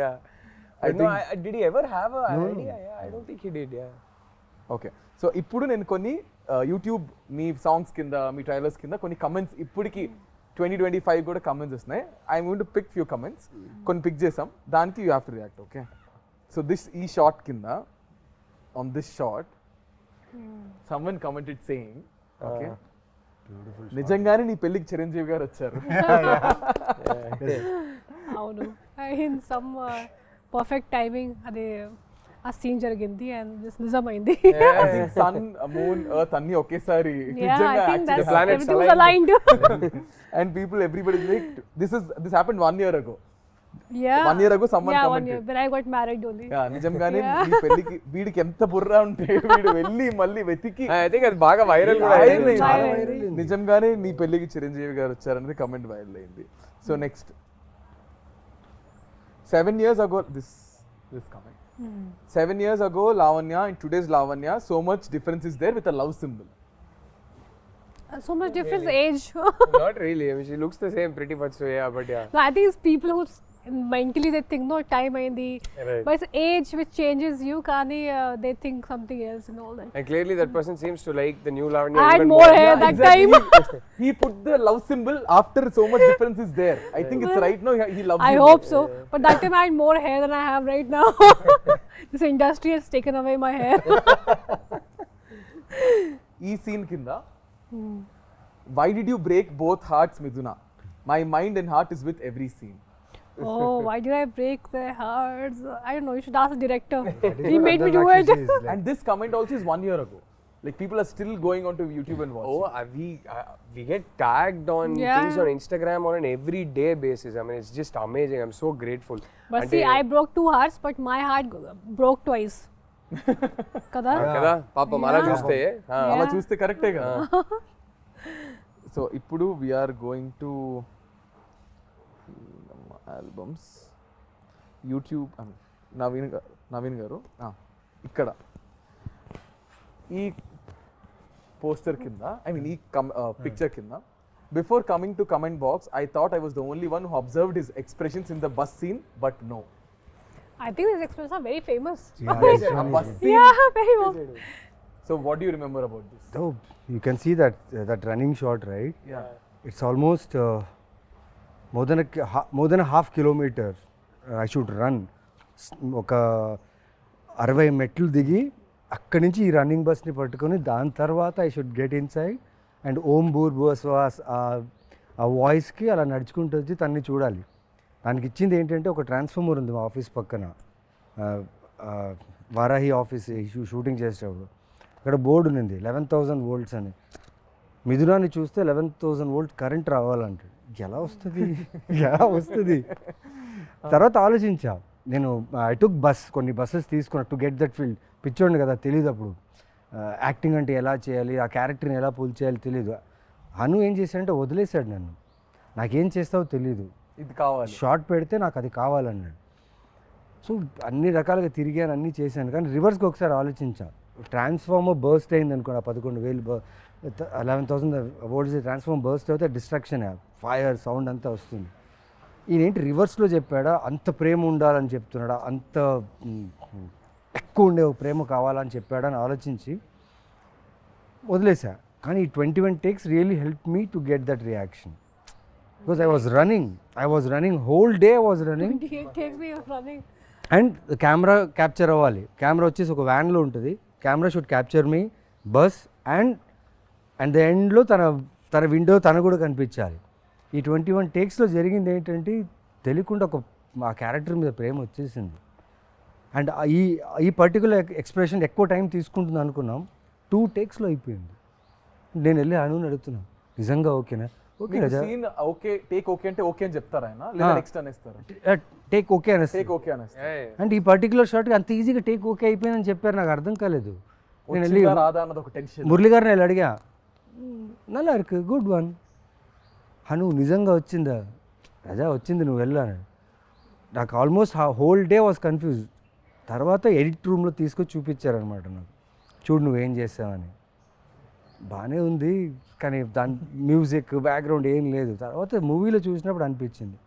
did he ever have a idea? I don't think he did. Yeah, okay. So ఇప్పుడు నేను కొన్ని యూట్యూబ్ మీ సాంగ్స్ కింద మీ ట్రైలర్స్ కింద కొన్ని కమెంట్స్ ఇప్పటికి 2025 కూడా కమెంట్స్ వస్తున్నాయి. I'm going to pick few comments. కొన్ని పిక్ చేసాం, దానికి you have to react. Okay, so ఈ షాట్ కింద on this shot someone commented saying, okay, నిజంగానే నీ పెళ్ళికి చిరంజీవి గారు వచ్చారు. అవును, ఇన్ సమ్ పర్ఫెక్ట్ టైమింగ్ అదే ఆ సీన్ జరిగింది అండ్ దిస్ నిజమైంది. సన్ మూన్ ఎర్త్ అన్ని ఒకేసారి and people everybody like this happened 1 year ago. 1 year ago someone commented. When I got married only. నిజంగానే నీ పెళ్ళికి వీడికి ఎంత బుర్ర ఉంటే వీడు వెళ్ళి మళ్ళీ వెతికి ఐ థింక్ అది బాగా వైరల్ కూడా అయింది. నిజంగానే నీ పెళ్ళికి చిరంజీవి గారు వచ్చారనేది కమెంట్ వైరల్ అయింది. So next 7 years ago this comment. 7 years ago Lavanya and today's Lavanya, so much difference is there with a love symbol. So much difference age. Not really. I mean, she looks the same pretty much, so yeah, but yeah. No, I think it's people who mentally they think no time ayindi, but it's age which changes you, kani they think something else and all that. And clearly that person seems to like the new Lavanya I had even more hair that Exactly. time. He put the love symbol after so much difference is there. I think it's right now he loves I you hope more. so, but that time I had more hair than I have right now. This industry has taken away my hair. ఈ scene కింద why did you break both hearts, Miduna? My mind and heart is with every scene. Oh, why did I break their hearts? I don't know, you should ask the director. He made me do it. And this comment also is 1 year ago. Like people are still going onto YouTube and watching. Oh, we get tagged on things on Instagram on an everyday basis. I mean, it's just amazing. I'm so grateful. But see, I broke 2 hearts, but my heart broke twice. Kada? Kada? Papa, mala chuste. అలా చూస్తే కరెక్టే కదా. So ఇప్పుడు we are going to albums YouTube Naveen గారు ఇక్కడ ఈ poster కింద ఈ పిక్చర్ కింద before coming to comment box I thought I was the only one who observed his expressions in the bus scene but no. I think these expressions are very famous. Bus scene. Yeah, very well. So what do you remember about this? Oh, you can see that running shot, right? Yeah. It's almost more than a half kilometer I should run. ఒక 60 మెట్లు దిగి అక్కడి నుంచి ఈ running బస్ని పట్టుకొని దాని తర్వాత I should get inside and ఓం భూర్భువస్వాస్ ఆ వాయిస్కి అలా నడుచుకుంటూ వచ్చి తన్ని చూడాలి. దానికి ఇచ్చింది ఏంటంటే ఒక ట్రాన్స్ఫార్మర్ ఉంది మా ఆఫీస్ పక్కన, వారాహి ఆఫీస్ షూటింగ్ చేసేటప్పుడు అక్కడ బోర్డు ఉంది 11,000 volts అని. మిథునాన్ని చూస్తే 11,000 volt కరెంట్ రావాలంటే ఎలా వస్తుంది తర్వాత ఆలోచించా నేను. ఐ టుక్ కొన్ని బస్సెస్ తీసుకున్నా టు గెట్ దట్ ఫీల్డ్. పిచ్చోండి కదా, తెలియదు అప్పుడు యాక్టింగ్ అంటే ఎలా చేయాలి, ఆ క్యారెక్టర్ని ఎలా పుల్ చేయాలి తెలియదు. అను ఏం చేశాడంటే వదిలేశాడు నన్ను, నాకేం చేస్తావో తెలీదు, ఇది కావాలి షార్ట్ పెడితే నాకు అది కావాలన్నాడు. సో అన్ని రకాలుగా తిరిగాను, అన్నీ చేశాను. కానీ రివర్స్కి ఒకసారి ఆలోచించా, ట్రాన్స్ఫార్మర్ బర్స్ట్ అయింది అనుకోండి, 11,000 11,000 volts ట్రాన్స్ఫార్మర్ బర్స్ట్ అయితే డిస్ట్రాక్షన్, ఫైర్ సౌండ్ అంతా వస్తుంది. ఈయనేంటి రివర్స్లో చెప్పాడా, అంత ప్రేమ ఉండాలని చెప్తున్నాడా, అంత ఎక్కువ ఉండే ఒక ప్రేమ కావాలని చెప్పాడా అని ఆలోచించి వదిలేసా. కానీ ఈ 21 takes really help me to get that reaction. Because I was running whole day was running. 28 takes me of running. And camera capture అవ్వాలి. కెమెరా వచ్చేసి ఒక వ్యాన్లో ఉంటుంది. Camera should capture me bus and the ఎండ్లో తన window తన కూడా కనిపించాలి. ఈ 21 takesలో జరిగింది ఏంటంటే తెలియకుండా ఆ క్యారెక్టర్ మీద ప్రేమ వచ్చేసింది. అండ్ ఈ పర్టికులర్ ఎక్స్ప్రెషన్ ఎక్కువ టైం తీసుకుంటుంది అనుకున్నాం, 2 takesలో అయిపోయింది. నేను వెళ్ళి అనుని అడుగుతున్నాను, నిజంగా ఓకేనా? Okay scene okay, take okay అంటే ఓకే అని చెప్తారా ఆయన, లేదా నెక్స్ట్ అనేస్తారా? టేక్ ఓకే అనేసి. టేక్ ఓకే అనేస్తారు. అండ్ ఈ పర్టికులర్ షాట్కి అంత ఈజీగా టేక్ ఓకే అయిపోయిందని చెప్పారు, నాకు అర్థం కాలేదు. నేను వెళ్ళి రాదా అన్నది ఒక టెన్షన్. మురళి గారిని వెళ్ళి అడిగా, నల్లా ఇருக்கு గుడ్ వన్ హను, నిజంగా వచ్చిందా? రజా వచ్చింది, నువ్వు వెళ్ళాను. నాకు almost whole day was confuse. తర్వాత ఎడిట్ రూమ్లో తీసుకొచ్చి చూపించారనమాట నాకు, చూడు నువ్వేం చేసావని. బాగానే ఉంది కానీ దాని మ్యూజిక్ బ్యాక్గ్రౌండ్ ఏం లేదు. తర్వాత మూవీలో చూసినప్పుడు అనిపించింది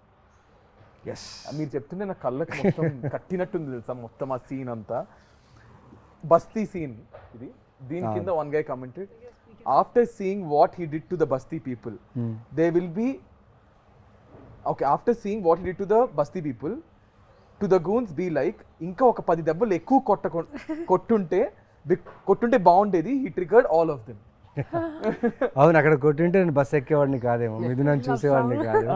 ఎస్. మీరు చెప్తుంటే నా కళ్ళకి మొత్తం కట్టినట్టుంది తెలుసా మొత్తం ఆ సీన్ అంతా. బస్తీ సీన్ ఇది. దీని కింద one guy commented, after seeing what he did to the basti people they will be okay, after seeing what he did to the basti people to the goons be like, ఇంకా ఒక 10 దెబ్బలు ఎక్కువ కొట్టుంటే బాగుండేది. He triggered all of them. అవును, అక్కడ కొట్టుంటే నేను bus ఎక్కేవాడిని కాదేమో, మిథునాన్ని చూసేవాడిని కాదు.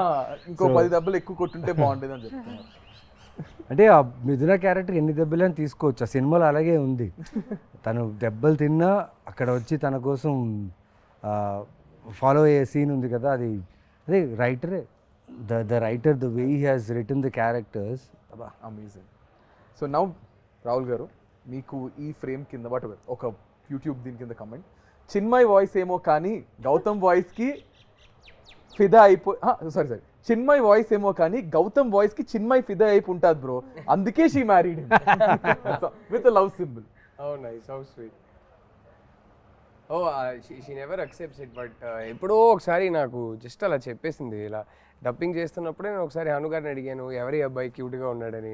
ఇంకో 10 దెబ్బలు ఎక్కువ కొట్టుంటే బాగుండేది అని చెప్తున్నారు. అంటే ఆ మిథున క్యారెక్టర్ ఎన్ని దెబ్బలని తీసుకోవచ్చు, ఆ సినిమాలో అలాగే ఉంది. తను దెబ్బలు తిన్నా అక్కడ వచ్చి తన కోసం ఫాలో అయ్యే సీన్ ఉంది కదా, అదే రైటరే, the writer, the way he has written the characters, amazing. So now Rahul గారు, మీకు ఈ ఫ్రేమ్ కింద వాట్ ఒక యూట్యూబ్ దీని కింద కమెంట్, చిన్మయ్ వాయిస్ ఏమో కానీ గౌతమ్ వాయిస్కి ఫిదా సారీ చిన్మయ్ వాయిస్ ఏమో కానీ గౌతమ్ వాయిస్కి చిన్మయ్ ఫిదా అయిపో ఉంటుంది బ్రో, అందుకే she married with love symbol. Oh nice, how sweet. Oh, she never accepts it, but ఎప్పుడో ఒకసారి నాకు జస్ట్ అలా చెప్పేసింది. ఇలా డబ్బింగ్ చేస్తున్నప్పుడే నేను ఒకసారి హనుగారిని అడిగాను, ఎవరి అబ్బాయి క్యూట్గా ఉన్నాడని.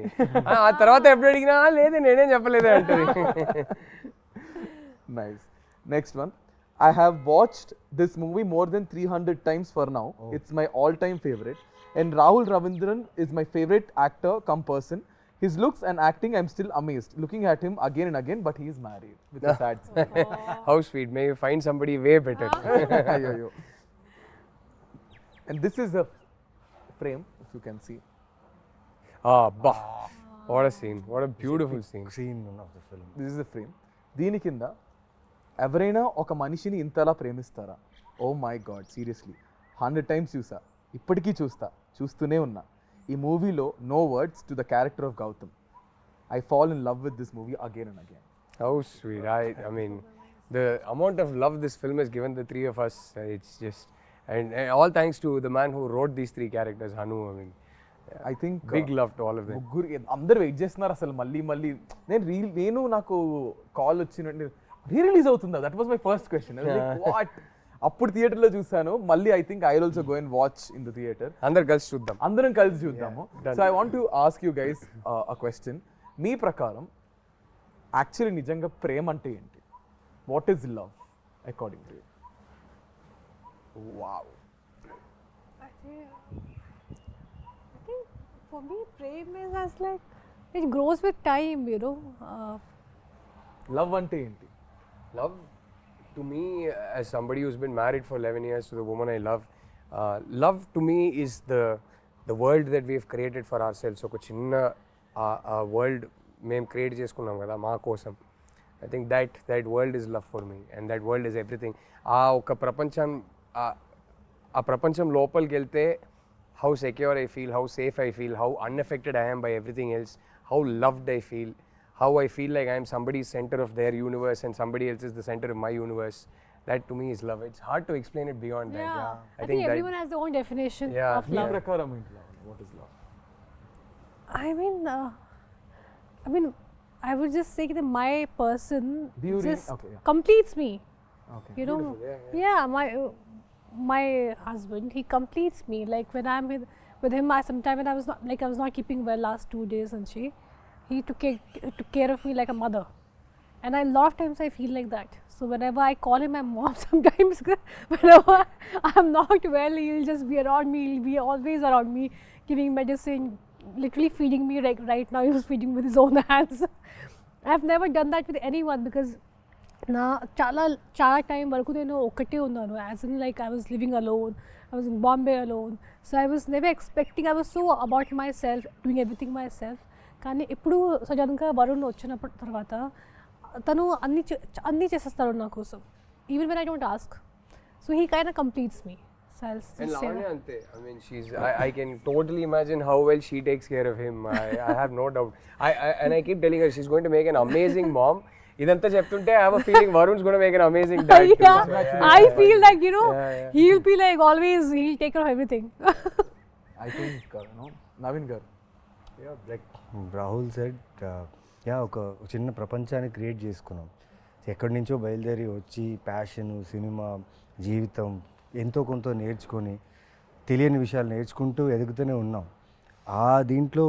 ఆ తర్వాత ఎప్పుడు అడిగినా లేదే నేనేం చెప్పలేదే అంటది. Nice. Next one. I have watched this movie more than 300 times for now. Oh. It's my all-time favorite. And Rahul Ravindran is my favorite actor come person. His looks and acting, I'm still amazed. Looking at him again and again, but he is married with a sad smile. How sweet. May you find somebody way better. Ayo. And this is a frame, if you can see. Bah. What a scene. What a beautiful scene. Scene of the film. This is a frame. దీని కింద ఎవరైనా ఒక మనిషిని ఇంతలా ప్రేమిస్తారా? Oh my god, seriously 100 times చూసా, ఇప్పటికీ చూస్తూనే ఉన్నా. ఈ మూవీలో no words to the character of Gautam. I fall in love with this movie again and again. How sweet. I mean, the amount of love this film has given the three of us, it's just, and all thanks to the man who wrote these 3 characters, Hanu. I mean, I think big love to all of them. ముగ్గురు అందరు wait చేస్తున్నారు అసలు మళ్ళీ. నేను నాకు call వచ్చినట్టు release అవుతుందా, that was my first question. What, అప్పుడు థియేటర్లో చూసాను, మళ్ళీ I think I will also go and watch in the theatre. అందరం కలిసి చూద్దాము. So I want to ask you guys a question. మీ ప్రకారం యాక్చువల్లీ నిజంగా ప్రేమ అంటే ఏంటి? What is love according to you? Wow. I think for me, prem is as like it grows with time, you know. Love అంటే ఏంటి? Love, to me, as somebody who's been married for 11 years to the woman I love, love to me is the world that we've created for ourselves. ఒక చిన్న world మేము create చేసుకున్నాం కదా మా కోసం. I think that world is love for me, and that world is everything. ఒక ప్రపంచం లోపలికి వెళ్తే how secure I feel, how safe I feel, how unaffected I am by everything else, how loved I feel, how I feel like I am somebody's center of their universe and somebody else is the center of my universe. That to me is love. It's hard to explain it beyond that. Yeah. I think everyone has their own definition of me love. ప్రకారం ఏంటి love? What is love? I mean, I would just say that my person just completes me. Okay. You know, yeah, my husband, he completes me. Like when I'm with him, sometime when I was not keeping well last 2 days, and he took care of me like a mother. And a lot of times I feel like that. So whenever I call him my mom, sometimes whenever I'm not well, he'll just be around me. He'll be always around me, giving medicine, literally feeding me. Like right now, he was feeding with his own hands. I've never done that with anyone because na chala time varaku nenu okate unnanu. As in, like, I was living alone. I was in Bombay alone. So I was never expecting. I was so about myself, doing everything myself. కానీ ఎప్పుడు సడన్గా వరుణ్ వచ్చినప్పుడు తర్వాత తను అన్నీ చేసేస్తాడు నా కోసం, even when I don't ask. So he kind of completes me. And Lavanya ante, I mean, I can totally imagine how well she takes care of him. I have no doubt. And I keep telling her she's going to make an amazing mom. Idantha cheptunte I have a feeling Varun's going to make an amazing dad too. Yeah, so, I feel like, you know, he'll be like always, he'll take care of everything. I think, Naveen garu. Yeah, like Rahul said, ఒక చిన్న ప్రపంచాన్ని create చేసుకున్నాం. ఎక్కడి నుంచో బయలుదేరి వచ్చి passion, cinema, జీవితం ఎంతో కొంత నేర్చుకొని తెలియని విషయాలు నేర్చుకుంటూ ఎదుగుతూనే ఉన్నాం. ఆ దీంట్లో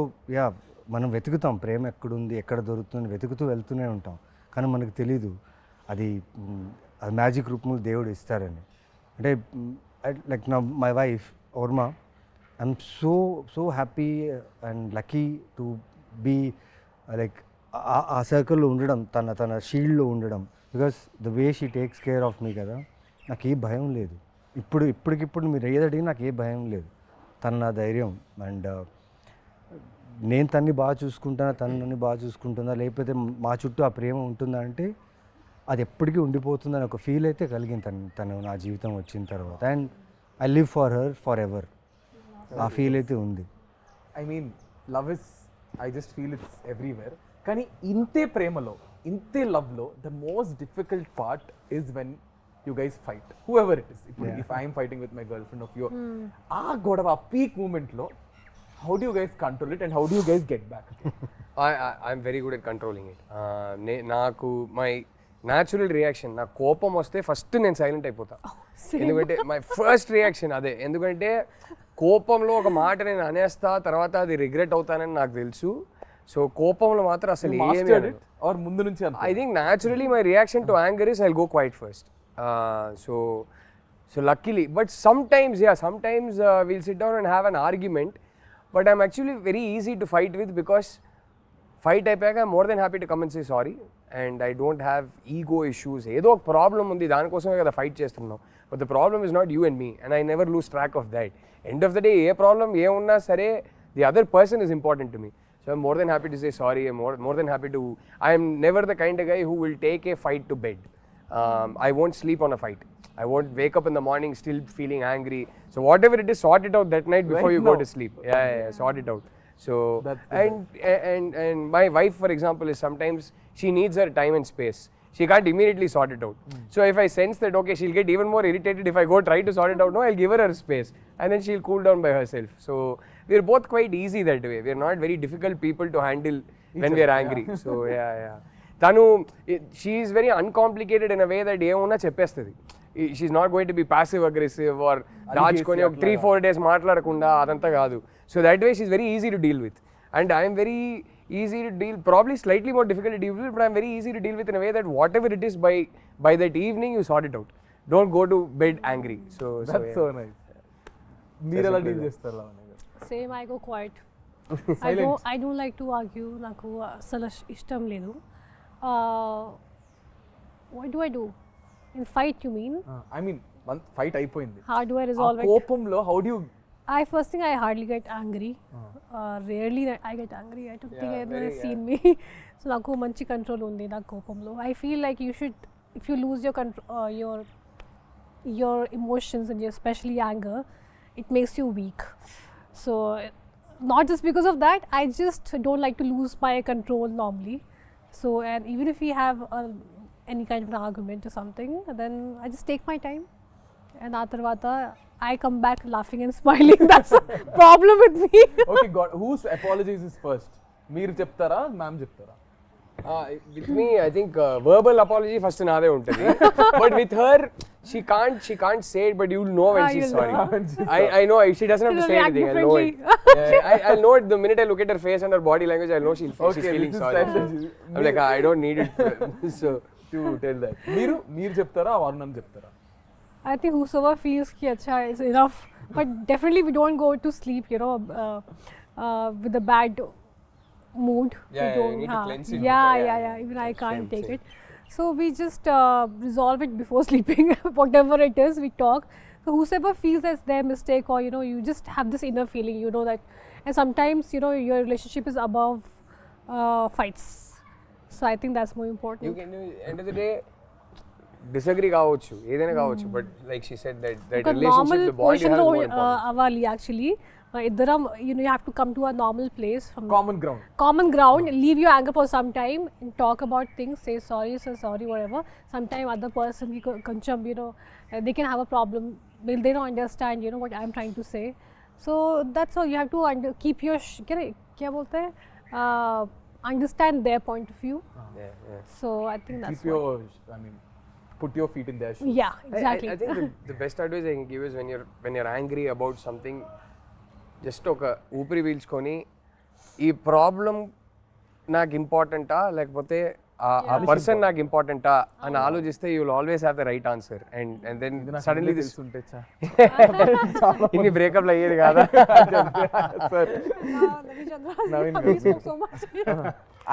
మనం వెతుకుతాం ప్రేమ ఎక్కడుంది, ఎక్కడ దొరుకుతుంది, వెతుకుతూ వెళ్తూనే ఉంటాం. కానీ మనకు తెలీదు అది మ్యాజిక్ రూపంలో దేవుడు ఇస్తారని. అంటే like my wife Varma, I'm so happy and lucky to be like ఆ సర్కిల్లో ఉండడం, తన షీల్డ్లో ఉండడం. Because the way she takes care of me కదా, నాకు ఏ భయం లేదు. ఇప్పటికిప్పుడు మీరు ఏదడిగి నాకు ఏ భయం లేదు. తన నా ధైర్యం. అండ్ నేను తన్ని బాగా చూసుకుంటానా, తను నన్ను బాగా చూసుకుంటుందా, లేకపోతే మా చుట్టూ ఆ ప్రేమ ఉంటుందా అంటే అది ఎప్పటికీ ఉండిపోతుందని ఒక ఫీల్ అయితే కలిగింది తను నా జీవితం వచ్చిన తర్వాత. And I live for her for ever. ఆ ఫీల్ అయితే ఉంది. I mean love is, I just feel it's everywhere. కానీ ఇంతే ప్రేమలో, ఇంతే లవ్లో the most difficult part is when you guys fight, whoever it is. If I am fighting with my girlfriend of your godava peak moment lo, how do you guys control it and how do you guys get back? I'm very good at controlling it. Naku my natural reaction, na kopam vaste first nen silent ayipota. Endukante my first reaction ade, endukante kopamlo oka maata nenu anesta tarvata adi regret avuthanani నాకు తెలుసు. So కోపంలో మాత్రం అసలు ఏమీ or ముందు నుంచి I think naturally my reaction to anger is I'll go quiet first. So luckily, but sometimes we'll sit down and have an argument, but I'm actually very easy to fight with because fight ayapaka I'm more than happy to come and say sorry, and I don't have ego issues. Edo ok problem undi, dani kosame kada fight chestunnam, but the problem is not you and me, and I never lose track of that. End of the day A problem ఏ ఉన్నా సరే the other person is important to me, so I'm more than happy to say sorry. I'm more than happy to, I am never the kind of guy who will take a fight to bed. I won't sleep on a fight. I won't wake up in the morning still feeling angry. So whatever it is, sort it out that night before you go to sleep. Yeah, sort it out. So and my wife, for example, is sometimes she needs her time and space. She can't immediately sort it out. So if I sense that okay, she'll get even more irritated if I go try to sort it out. No, I'll give her space, and then she'll cool down by herself. So we're both quite easy that way. We're not very difficult people to handle when we're angry. So yeah. Tanu, she is very uncomplicated in a way that ఏమన్నా చెప్పేస్తుంది. She's not going to be passive aggressive or దాచుకొని ఒక 3-4 days మాట్లాడకుండా అదంతా కాదు. So that way she's very easy to deal with, and I am very easy to deal, probably slightly more difficult to deal with, but I'm very easy to deal with in a way that whatever it is, by that evening you sort it out. Don't go to bed angry. That's so nice. మీరు ఎలా deal చేస్తారు Lavanya? Same, I go quiet. I don't like to argue. నాకు అసలు ఇష్టం లేదు. What do I do? In fight, you mean? I mean, one fight అయిపోయింది. How do I resolve it? కోపంలో how do you? First thing, I hardly get angry. Rarely I get angry. I don't think I've never seen me. So నాకు మంచి control ఉంది నా కోపంలో. I feel like you should, if you lose your control, your emotions and especially anger, it makes you weak. So not just because of that, I just don't like to lose my control normally. So, and even if we have any kind of an argument or something, then I just take my time, and atarvata I come back laughing and smiling. That's a problem with me. Okay, God, whose apologies is first? Meer cheptara, ma'am cheptara? With me, I think verbal apology first naade untadi, but with her she can't say it, but you'll know when she's you'll sorry. know. I know she doesn't have to She'll say react anything. I'll know it. differently. I'll know it the minute I look at her face and her body language. I'll know she's Okay, feeling this is sorry. strategy. I'm like, I don't need it. So to tell that. మీరు చెప్తారా వారుణ్ చెప్తారా? I think whosoever feels ki acha is enough, but definitely we don't go to sleep, with a bad mood. Yeah, We you don't, need to cleanse it Yeah, before, yeah, yeah. yeah. Even I Same, can't take same. it. So we just resolve it before sleeping. Whatever it is, we talk. So whosoever feels that's their mistake, or you just have this inner feeling, that, and sometimes your relationship is above fights. So I think that's more important. you can end of the day disagree కావచ్చు ఏదైనా కావచ్చు, but like she said that ఒక relationship, normal the bond you have is more important. అవ్వాలి actually ఇద్దరం you have to come to a normal place from common ground leave your anger for some time and talk about things, say sorry whatever. Sometime other person koncham they can have a problem, they don't understand what I'm trying to say. So that's how you have to keep your kya bolte hain, understand their point of view. Yeah. So I think that's keep your put your feet in their shoes. yeah, exactly. I think the best advice I can give is when you're angry about something, just ఒక ఊపిరి పీల్చుకొని ఈ problem నాకు ఇంపార్టెంటా లేకపోతే ఆ person నాకు ఇంపార్టెంటా అని ఆలోచిస్తే you will always have the right answer. And then suddenly this ఇన్ని బ్రేకప్లు అయ్యేది కాదా? Naveen so much.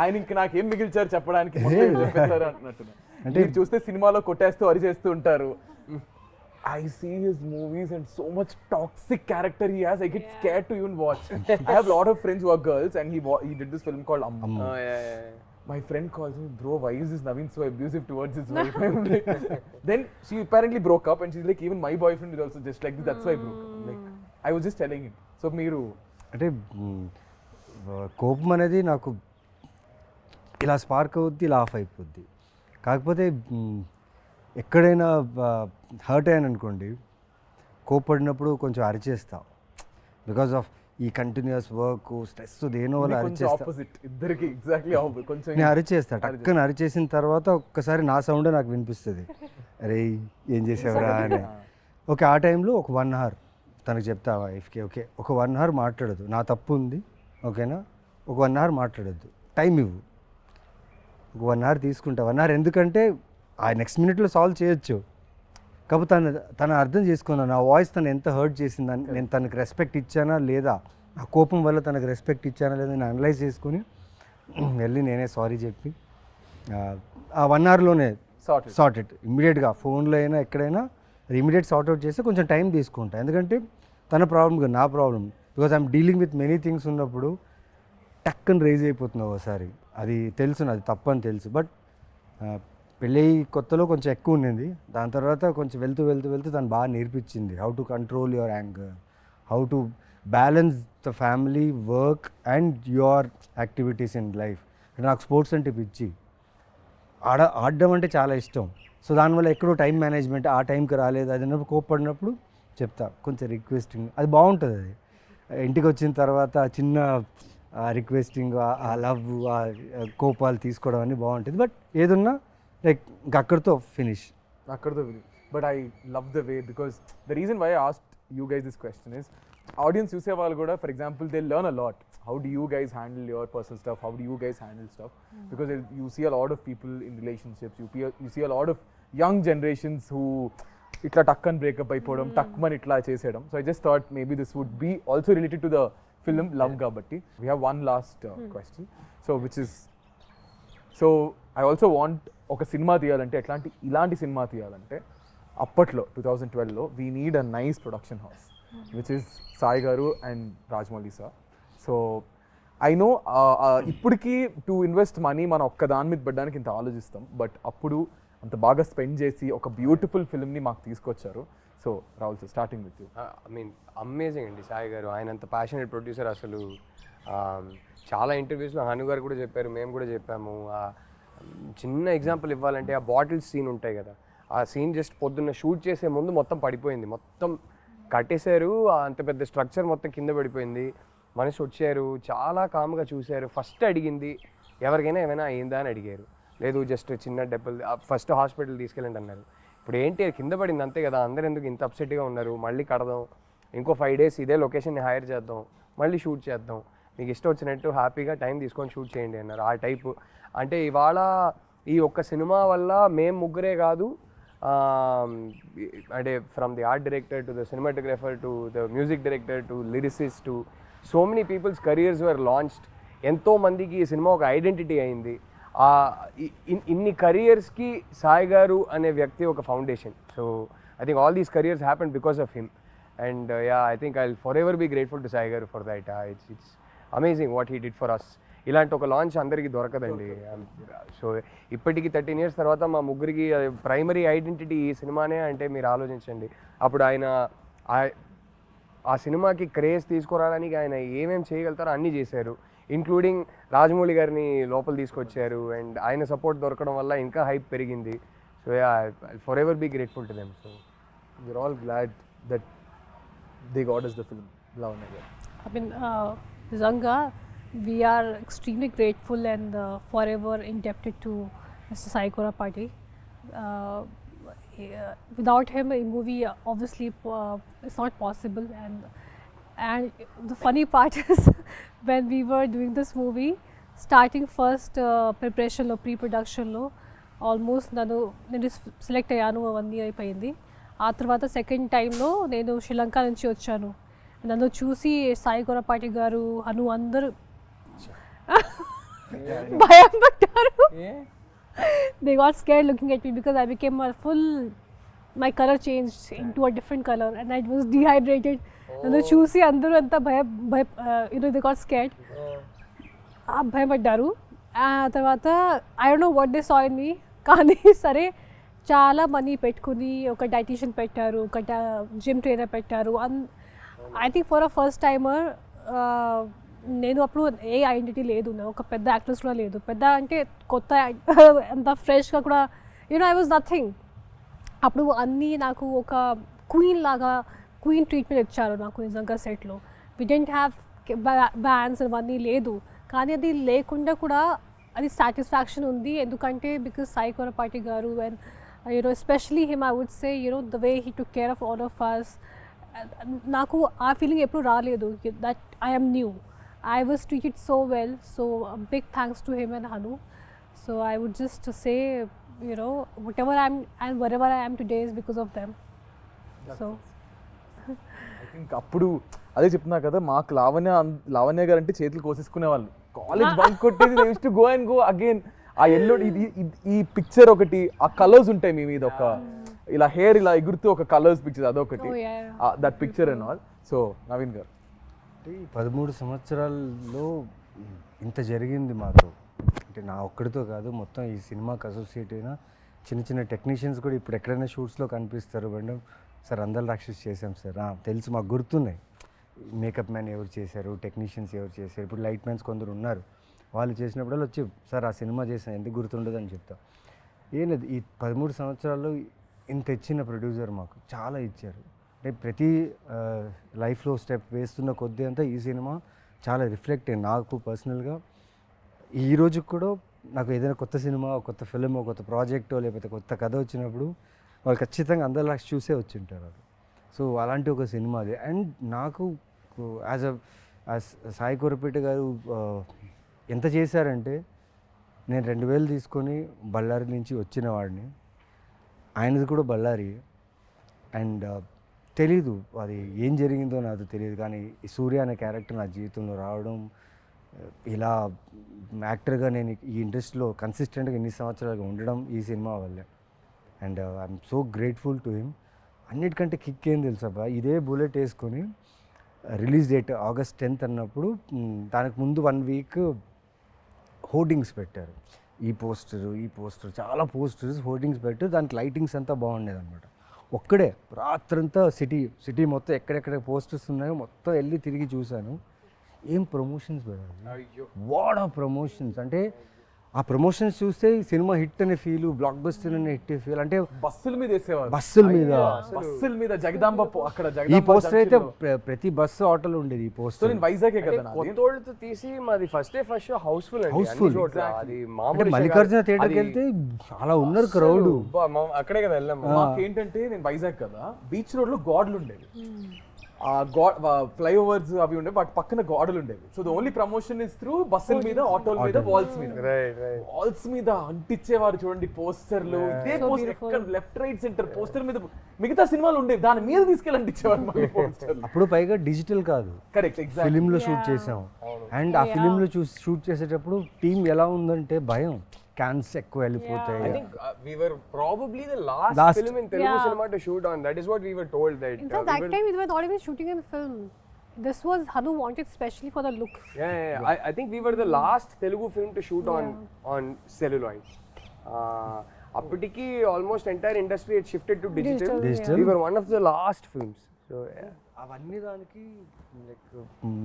ఆయన ఇంక నాకేం మిగిల్చారు చెప్పడానికి చెప్పేశారు అంటున్నారు. అంటే చూస్తే సినిమాలో కొట్టేస్తూ అరిచేస్తూ ఉంటారు. I see his movies and so much toxic character he has. I get scared to even watch. I have a lot of friends who are girls, and he did this film called Amma. Oh yeah. My friend calls me, bro, why is this Naveen so abusive towards his wife? I'm like, then she apparently broke up, and she's like, even my boyfriend is also just like this. That's why I broke up. Like, I was just telling him. So మీరు అంటే కోపం అనేది నాకు ఇలా spark అవుద్ది, ఇలా of అయిపోద్ది. కాకపోతే ఎక్కడైనా హర్ట్ అయ్యాను అనుకోండి, కోప్పడినప్పుడు కొంచెం అరిచేస్తా. బికాస్ ఆఫ్ ఈ కంటిన్యూస్ వర్క్ స్ట్రెస్ దేనో వల్ల అరిచేస్తా. నేను అరిచేస్తా, టక్కన అరిచేసిన తర్వాత ఒక్కసారి నా సౌండ్ నాకు వినిపిస్తుంది, అరే ఏం చేసావురా అని. ఓకే, ఆ టైంలో ఒక 1 hour తనకు చెప్తా వైఫ్కి, ఓకే ఒక 1 hour మాట్లాడద్దు, నా తప్పు ఉంది ఓకేనా, ఒక 1 hour మాట్లాడద్దు, టైం ఇవ్వు. ఒక 1 hour తీసుకుంటా. 1 hour ఎందుకంటే ఆ నెక్స్ట్ మినిట్లో సాల్వ్ చేయొచ్చు. కాకపోతే తను అర్థం చేసుకున్నాను నా వాయిస్ తను ఎంత హర్ట్ చేసిందని, నేను తనకు రెస్పెక్ట్ ఇచ్చానా లేదా, నా కోపం వల్ల తనకు రెస్పెక్ట్ ఇచ్చానా లేదా నేను అనలైజ్ చేసుకుని వెళ్ళి నేనే సారీ చెప్పి ఆ 1 hourలోనే సార్ట్ ఇట్ ఇమ్మీడియట్గా. ఫోన్లో అయినా ఎక్కడైనా అది ఇమీడియట్ సార్ట్ అవుట్ చేస్తే కొంచెం టైం తీసుకుంటా. ఎందుకంటే తన ప్రాబ్లం కాదు, నా problem. Because I'm dealing with many things ఉన్నప్పుడు టక్కని రైజ్ అయిపోతుంది ఒకసారి. అది తెలుసు, అది తప్పని తెలుసు. బట్ పెళ్ళి కొత్తలో కొంచెం ఎక్కువ ఉండింది. దాని తర్వాత కొంచెం వెళ్తూ తను బాగా నేర్పించింది how to control your anger, how to balance the family, work and your activities in life. నాకు స్పోర్ట్స్ అంటే పిచ్చి, ఆడడం అంటే చాలా ఇష్టం. సో దానివల్ల ఎక్కడో టైం మేనేజ్మెంట్ ఆ టైంకి రాలేదు, అది అన్నప్పుడు కోప్పడినప్పుడు చెప్తా కొంచెం రిక్వెస్టింగ్, అది బాగుంటుంది. అది ఇంటికి వచ్చిన తర్వాత చిన్న రిక్వెస్టింగ్, ఆ లవ్, ఆ కోపాలు తీసుకోవడం అన్నీ బాగుంటుంది. బట్ ఏదున్నా లైక్ అక్కడితో finish. But I love the way, because the reason why I asked you guys this question is, audience చూసే వాళ్ళు కూడా, for example, they learn a lot. How do you guys handle your personal stuff? How do you guys handle stuff? Because you see a lot of people in relationships. You see a lot of young generations who itla takkan breakup అయిపోవడం, takman itla చేసేయడం. So I just thought maybe this would be also related to the film Love Kabatti. We have one last question. So which is, so I also want ఒక సినిమా తీయాలంటే, ఇలాంటి సినిమా తీయాలంటే అప్పట్లో 2012లో we need a nice production house, which is Sai గారు and Rajamouli sir. So I know ఇప్పటికీ టు ఇన్వెస్ట్ మనీ మనం ఒక్క దాని మీద పెట్టడానికి ఇంత ఆలోచిస్తాం, బట్ అప్పుడు అంత బాగా స్పెండ్ చేసి ఒక బ్యూటిఫుల్ ఫిల్మ్ని మాకు తీసుకొచ్చారు. So Rahul sir, starting with you. I mean amazing అండి సాయి గారు, ఆయన అంత ప్యాషనేట్ ప్రొడ్యూసర్. అసలు చాలా ఇంటర్వ్యూస్లో హను గారు కూడా చెప్పారు, మేము కూడా చెప్పాము. చిన్న ఎగ్జాంపుల్ ఇవ్వాలంటే ఆ బాటిల్స్ సీన్ ఉంటాయి కదా, ఆ సీన్ జస్ట్ పొద్దున్న షూట్ చేసే ముందు మొత్తం పడిపోయింది, మొత్తం కట్టేశారు, అంత పెద్ద స్ట్రక్చర్ మొత్తం కింద పడిపోయింది. మనిషి వచ్చారు, చాలా కామ్గా చూశారు. ఫస్ట్ అడిగింది ఎవరికైనా ఏమైనా అయిందా అని అడిగారు. లేదు జస్ట్ చిన్న డెబ్బలు, ఫస్ట్ హాస్పిటల్ తీసుకెళ్ళండి అన్నారు. ఇప్పుడు ఏంటి కింద పడింది అంతే కదా, అందరు ఎందుకు ఇంత అప్సెట్గా ఉన్నారు, మళ్ళీ కడదాం, ఇంకో 5 days ఇదే లొకేషన్ని హైర్ చేద్దాం, మళ్ళీ షూట్ చేద్దాం, మీకు ఇష్టం వచ్చినట్టు హ్యాపీగా టైం తీసుకొని షూట్ చేయండి అన్నారు. ఆ టైపు అంటే ఇవాళ ఈ ఒక్క సినిమా వల్ల మేము ముగ్గురే కాదు, అంటే from the art director to the cinematographer to the music director to lyricist to so many people's careers were launched. ఎంతో మందికి ఈ సినిమా ఒక ఐడెంటిటీ అయింది. ఇన్ని కెరియర్స్కి సాయి గారు అనే వ్యక్తి ఒక foundation. So I think all these careers happen because of him. And yeah, I think I will forever be grateful to Sai గారు for that. It's amazing what he did for us. ఇలాంటి ఒక launch అందరికీ దొరకదండి. So ఇప్పటికి 13 years తర్వాత మా ముగ్గురికి primary identity ఈ సినిమానే అంటే మీరు ఆలోచించండి. అప్పుడు ఆయన ఆ సినిమాకి క్రేజ్ తీసుకురావడానికి ఆయన ఏమేమి చేయగలుగుతారో అన్నీ చేశారు. ఇంక్లూడింగ్ రాజమౌళి గారిని లోపల తీసుకొచ్చారు. అండ్ ఆయన సపోర్ట్ దొరకడం వల్ల ఇంకా హైప్ పెరిగింది. So ya, forever be grateful to them. So we're all glad that they got us the film, Lavanya garu. I mean, Zanga, we are extremely grateful and forever indebted to Mr. Sai Tripathi. Without him, a movie obviously is not possible. And the funny part is when we were doing this movie, starting first preparation lo, pre-production lo, almost నేను select అయ్యాను 1 year అయిపోయింది. ఆ తర్వాత second టైంలో నేను శ్రీలంక నుంచి వచ్చాను. నన్ను చూసి సాయి కొరపాటి గారు అను అందరూ భయం పడ్డారు. They got scared looking at me because I became my color changed into a different color and I was dehydrated. నన్ను చూసి అందరూ అంతా they got scared. భయపడ్డారు. ఆ తర్వాత I don't know what they saw in me. కానీ సరే చాలా మనీ పెట్టుకుని ఒక డైటీషియన్ పెట్టారు, ఒక జిమ్ ట్రైనర్ పెట్టారు. I think for a first timer నేను అప్పుడు ఏ ఐడెంటిటీ లేదు, ఒక పెద్ద యాక్ట్రెస్ కూడా లేదు. పెద్ద అంటే కొత్త అంత ఫ్రెష్గా కూడా ఐ వాజ్ నథింగ్. అప్పుడు అన్నీ నాకు ఒక క్వీన్ ట్రీట్మెంట్ ఇచ్చారు నాకు నిజంగా సెట్లో. వి డెంట్ హ్యావ్ బ్యాండ్స్ అవన్నీ లేదు, కానీ అది లేకుండా కూడా అది సాటిస్ఫాక్షన్ ఉంది. ఎందుకంటే బికాస్ సాయి కొరపాటి గారు and especially him, I would say, the way he took care of all of us. నాకు ఆ ఫీలింగ్ ఎప్పుడు రాలేదు that I am new. I was treated so well. So a big thanks to him and Hanu. So I would just say, whatever I am and wherever I am today is because of them. So I think అప్పుడు అదే చెప్తున్నా కదా, మాకు లావణ్య గారు అంటే చేతులు కోసేసుకునే వాళ్ళు. College bunk కొట్టేది, they used to go and go again. ఆ ఎల్లో ఈ పిక్చర్ ఒకటి, ఆ కలర్స్ ఉంటాయి మీ మీద, ఒక ఇలా హెయిర్ ఇలా ఎగురుతూ ఒక కలర్స్ పిక్చర్, అదొకటి, that picture and all. So Naveen గారు, 13 సంవత్సరాల్లో ఇంత జరిగింది మాతో. అంటే నా ఒక్కడితో కాదు, మొత్తం ఈ సినిమాకి అసోసియేట్ అయిన చిన్న చిన్న టెక్నీషియన్స్ కూడా ఇప్పుడు ఎక్కడైనా షూట్స్లో కనిపిస్తారు. మేడం సార్ అందల రాక్షసి చేసాం సార్, తెలుసు మాకు గుర్తున్నాయి. మేకప్ మ్యాన్ ఎవరు చేశారు, టెక్నీషియన్స్ ఎవరు చేశారు, ఇప్పుడు లైట్ మ్యాన్స్ కొందరు ఉన్నారు, వాళ్ళు చేసినప్పుడు వచ్చి సార్ ఆ సినిమా చేసాను ఎందుకు గుర్తుండదు అని చెప్తా. ఏం లేదు, ఈ 13 సంవత్సరాల్లో ఇంత ఇచ్చిన ప్రొడ్యూసర్ మాకు చాలా ఇచ్చారు. అంటే ప్రతి లైఫ్లో స్టెప్ వేస్తున్న కొద్దీ అంతా ఈ సినిమా చాలా రిఫ్లెక్ట్ అయ్యింది నాకు పర్సనల్గా. ఈ రోజు కూడా నాకు ఏదైనా కొత్త సినిమా, కొత్త ఫిలిం, కొత్త ప్రాజెక్టో లేకపోతే కొత్త కథ వచ్చినప్పుడు వాళ్ళు ఖచ్చితంగా అందరి లాస్ట్ చూసే వచ్చి ఉంటారు వాళ్ళు. సో అలాంటి ఒక సినిమా అది. అండ్ నాకు యాజ్ సాయి కొరపేట గారు ఎంత చేశారంటే, నేను 2000 తీసుకొని బళ్ళారి నుంచి వచ్చిన వాడిని, ఆయనది కూడా బళ్ళారి. అండ్ తెలీదు అది ఏం జరిగిందో నాకు తెలియదు, కానీ ఈ సూర్య అనే క్యారెక్టర్ నా జీవితంలో రావడం, ఇలా యాక్టర్గా నేను ఈ ఇండస్ట్రీలో కన్సిస్టెంట్గా ఇన్ని సంవత్సరాలుగా ఉండడం ఈ సినిమా వల్లే. And I'm so grateful to him. అన్నిటికంటే కిక్ ఏం తెలుసా, ఇదే బుల్లెట్ వేసుకొని రిలీజ్ డేట్ August 10th అన్నప్పుడు దానికి ముందు 1 week హోర్డింగ్స్ పెట్టారు. ఈ పోస్టర్ చాలా పోస్టర్స్ హోర్డింగ్స్ పెట్టారు. దానికి లైటింగ్స్ అంతా బాగుండేది అనమాట. ఒక్కడే రాత్రంతా సిటీ మొత్తం ఎక్కడెక్కడ పోస్టర్స్ ఉన్నాయో మొత్తం వెళ్ళి తిరిగి చూశాను. ఏం ప్రమోషన్స్ పెట్టారు, వాట్ ఆఫ్ ప్రమోషన్స్. అంటే ఆ ప్రమోషన్స్ చూస్తే ఈ సినిమా హిట్ అనే ఫీల్, బ్లాక్ బస్టర్ అనే హిట్ ఫీల్. అంటే బస్సుల మీద వేసేవారు, బస్సుల మీద బస్సుల మీద జగదాంబ అక్కడ ఈ జగదాంబ పోస్టర్ అయితే junction లో. ప్రతి బస్సు ఆటోలో ఉండేది ఈ సో పోస్టర్. నేను వైజాగ్ కదా నాది. కొత్తోళ్ళతో తీసి మాది ఫస్ట్ షో హౌస్ఫుల్ అండి, Housefull. అన్ని చోట్ల. అది అంటే మామూలు మల్లికార్జున థియేటర్కి వెళ్తే చాలా ఉన్నారు క్రౌడ్. అక్కడే కదా వెళ్ళాం. మాకేంటంటే నేను వైజాగ్ కదా, బీచ్ రోడ్ లో గాడ్లు ఉండేవి, ఆ గాడ్ ఫ్లైఓవర్స్ అవి ఉండే, వాటి పక్కన గాడులు ఉండేవి. So the only promotion is through బస్సుల మీద, ఆటోల మీద, వాల్స్ మీద. వాల్స్ మీద అంటించేవారు చూడండి పోస్టర్లు. ఇదే పోస్టర్ ఎక్కడ లెఫ్ట్ రైట్ సెంటర్ పోస్టర్ మీద మిగతా సినిమాలు ఉండేవి, దాని మీద తీసుకెళ్ళి అంటించేవారు మళ్ళీ పోస్టర్లు. అప్పుడు పైగా డిజిటల్ కాదు, కరెక్ట్, ఎగ్జాక్ట్. ఫిలిం లో షూట్ చేసాం. అండ్ ఆ ఫిలిం లో షూట్ చేసేటప్పుడు టీం ఎలా ఉందంటే భయం, క్యాన్స్ ఎక్కువ వెళ్ళిపోతాయి. I think we were probably the last film in Telugu cinema to shoot on. That is what we were told. That In fact, that time we were not even shooting in film. This was Hanu wanted specially for the look. Yeah. I think we were the last Telugu film to shoot on celluloid. అప్పటికి almost entire industry had shifted to digital. We were one of the last films. So yeah. అవన్నీ దానికి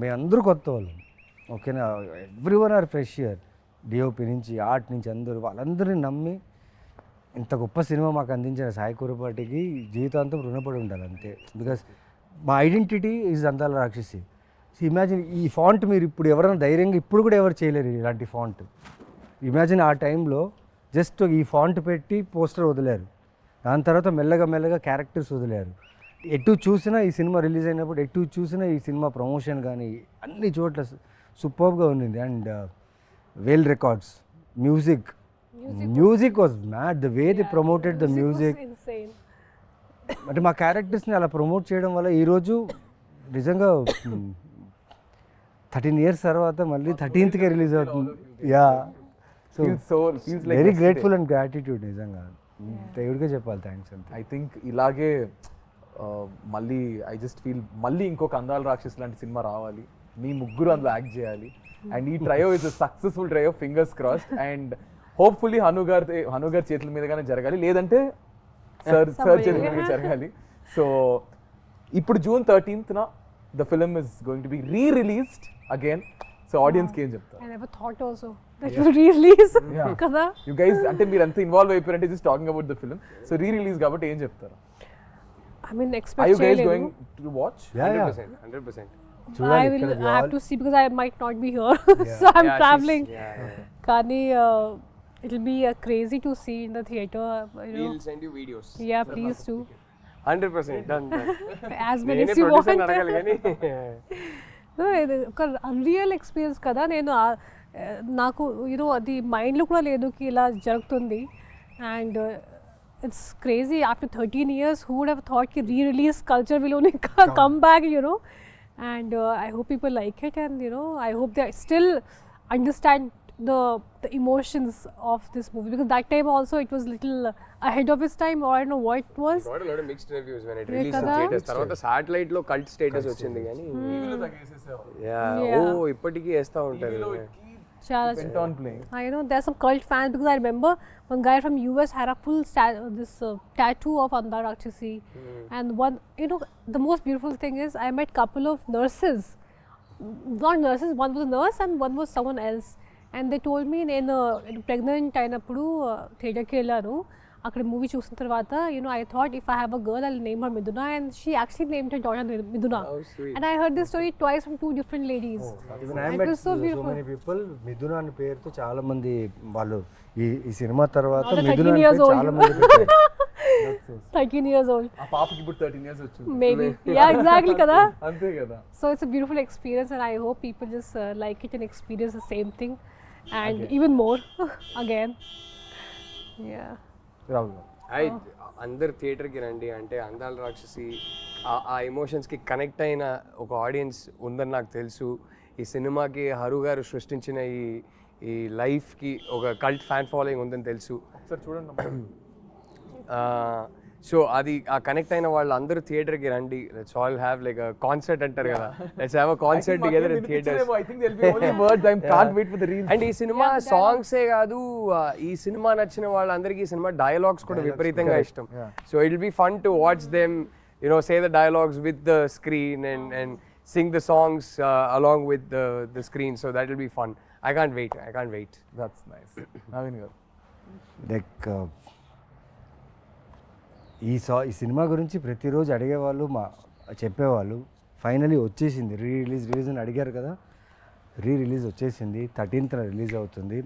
మేమందరూ కొత్త వాళ్ళం, ఓకేనా. Everyone are fresh year, DOP నుంచి art నుంచి అందరూ, వాళ్ళందరినీ నమ్మి ఇంత గొప్ప సినిమా మాకు అందించిన సాయి కురపాటికి జీవితాంతం రుణపడి ఉండాలి అంతే. బికాస్ మా ఐడెంటిటీ ఈజ్ అందాల రాక్షసి. ఇమాజిన్ ఈ ఫాంట్ మీరు ఇప్పుడు ఎవరైనా ధైర్యంగా ఇప్పుడు కూడా ఎవరు చేయలేరు ఇలాంటి ఫాంట్. ఇమాజిన్ ఆ టైంలో జస్ట్ ఈ ఫాంట్ పెట్టి పోస్టర్ వదిలేరు, దాని తర్వాత మెల్లగా క్యారెక్టర్స్ వదిలేరు. ఎటు చూసినా ఈ సినిమా రిలీజ్ అయినప్పుడు ఎటు చూసినా ఈ సినిమా ప్రమోషన్ కానీ అన్ని చోట్ల సూపర్గా ఉండింది. And well records, music was mad, the way they promoted the music was insane. అంటే మా క్యారెక్టర్స్ని అలా ప్రమోట్ చేయడం వల్ల ఈరోజు నిజంగా 13 years తర్వాత మళ్ళీ 13th రిలీజ్ అవుతుంది. Yeah, so very grateful and gratitude నిజంగా. దేవుడిగా చెప్పాలి థ్యాంక్స్ అంతే. ఐ థింక్ ఇలాగే మళ్ళీ ఐ జస్ట్ ఫీల్ మళ్ళీ ఇంకొక అందాల రాక్షస్ లాంటి సినిమా రావాలి, మీ ముగ్గురు అందులో యాక్ట్ చేయాలి. అండ్ ఈ trio is a successful trio, fingers crossed. And hopefully Hanu గారి చేతుల మీదగానే జరగాలి, లేదంటే సార్ చేతుల మీద జరగాలి. సో ఇప్పుడు June 13th the film is going to be re-released again. So audience కి ఏం చెప్తారు? I never thought also that you re-release కదా. యు గైస్ అంటే మీరు అంత ఇన్వాల్వ్ అయిపోయారంటే just talking about the film. So rerelease కాబట్టి ఏం చెప్తారు? I mean, Are expect you guys going to watch? Yeah. 100%. I have to see because I might not be here. So I'm traveling. Kani, it'll be crazy to see in the theater. We'll send you videos. Yeah, please do. 100% done. As many as you want. అడగాలి కానీ No, ఒక unreal experience కదా. నేను నాకు అది మైండ్లో కూడా లేదు కి ఇలా జరుగుతుంది. And it's crazy after 13 years who would have thought ki re-release culture will only come back, and I hope people like it, and I hope they still understand the emotions of this movie, because that time also it was little ahead of its time, or I don't know what it was. got a lot of mixed reviews when it released in theaters. తర్వాత satellite లో cult status వచ్చింది కానీ ఇప్పటికీ వేస్తా ఉంటారు. Went on playing. I know there's some cult fans, because I remember one guy from US had a full tattoo of Andala Rakshasi. And one, the most beautiful thing is I met couple of nurses, not nurses, one was a nurse and one was someone else, and they told me నేను pregnant అయినప్పుడు థియేటర్కి వెళ్ళాను. అక్కడ movie చూసిన తర్వాత I thought if I have a girl I'll name her Miduna, and she actually named her daughter Miduna. And I heard this story twice from two different ladies. Even I met so many people మిథున అనే పేరుతో చాలా మంది వాళ్ళు ఈ cinema తర్వాత మిథున అనే పేరు చాలా మంది పెట్టారు. 13 years old. ఆ పాపకి ఇప్పుడు 13 years వచ్చింది. Maybe. Yeah, exactly kada. అంతే కదా. So it's a beautiful experience, and I hope people just like it and experience the same thing, and even more again. Yeah. Rahul, అందరు థియేటర్కి రండి. అంటే అందాల రాక్షసి ఆ ఎమోషన్స్కి కనెక్ట్ అయిన ఒక ఆడియన్స్ ఉందని నాకు తెలుసు. ఈ సినిమాకి హరు గారు సృష్టించిన ఈ లైఫ్కి ఒక కల్ట్ ఫ్యాన్ ఫాలోయింగ్ ఉందని తెలుసు. ఒకసారి చూడండి. సో అది ఆ కనెక్ట్ అయిన వాళ్ళు అందరూ థియేటర్కి రండి. Let's all have like a concert అంటారు కదా, let's have a concert together in theatres. I think there'll be only words. I can't wait for the reels. And ఈ సినిమా సాంగ్సే కాదు, ఈ సినిమా నచ్చిన వాళ్ళందరికీ ఈ సినిమా డైలాగ్స్ కూడా విపరీతంగా ఇష్టం. So it will be fun to watch them say the dialogues with the screen and sing the songs along with the screen. So that will be fun. I can't wait. That's nice. Naveen గారు like ఈ cinema గురించి ప్రతిరోజు అడిగేవాళ్ళు చెప్పేవాళ్ళు. Finally వచ్చేసింది, release అని అడిగారు కదా, రిలీజ్ వచ్చేసింది. 13th రిలీజ్ అవుతుంది.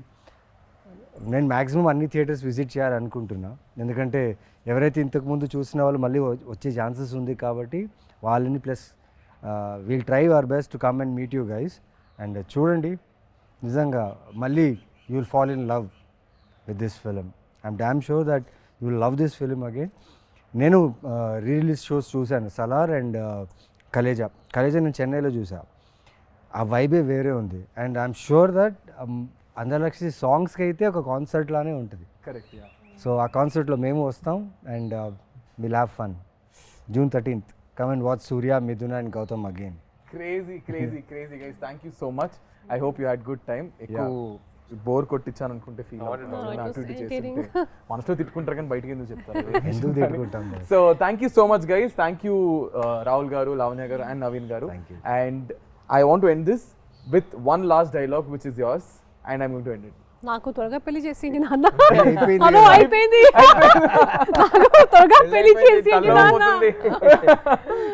నేను మ్యాక్సిమం అన్ని థియేటర్స్ విజిట్ చేయాలనుకుంటున్నా, ఎందుకంటే ఎవరైతే ఇంతకుముందు చూసిన వాళ్ళు మళ్ళీ వచ్చే ఛాన్సెస్ ఉంది కాబట్టి వాళ్ళని, plus we'll try our best to come and meet you guys. And చూడండి, నిజంగా మళ్ళీ you will fall in love with this film. I'm damn sure that you will love this film again. నేను release shows చూశాను, Salaar and Khaleja నేను చెన్నైలో చూసా. ఆ వైబే వేరే ఉంది. అండ్ ఐఎమ్ షూర్ దట్ అందరక్షి సాంగ్స్కి అయితే ఒక కాన్సర్ట్ లానే ఉంటుంది. కరెక్ట్. సో ఆ కాన్సర్ట్లో మేము వస్తాం and will have fun. June 13th, come and watch Surya, Miduna and Gautam again. Crazy guys, thank you so much. I hope you had good time. Bore కొట్టించాను అనుకుంటే feel మనసులో తిట్టుకుంటారు కానీ బయటకి ఎందుకు చెప్తారు. So thank you so much guys. Thank you Rahul గారు, లావణ్య గారు అండ్ నవీన్ గారు. And I want to end this with one last dialogue which is yours and I'm going to end it. నాకు త్వరగా పెళ్లి చేసింది నాన్న. అయిపోయింది. త్వరగా పెళ్లి చేసింది నాన్న.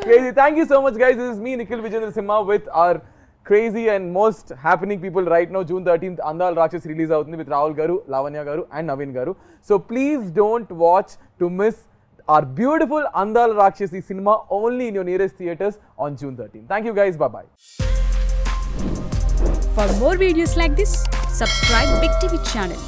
Crazy. Thank you so much guys. This is me Nikhil Vijayendra Simha with our crazy and most happening people right now. June 13th Andala Rakshasi release avutundi with Rahul garu, Lavanya garu and Naveen garu. So please don't watch to miss our beautiful Andala Rakshasi cinema only in your nearest theaters on June 13th. Thank you guys. Bye bye. For more videos like this, subscribe Big TV channel.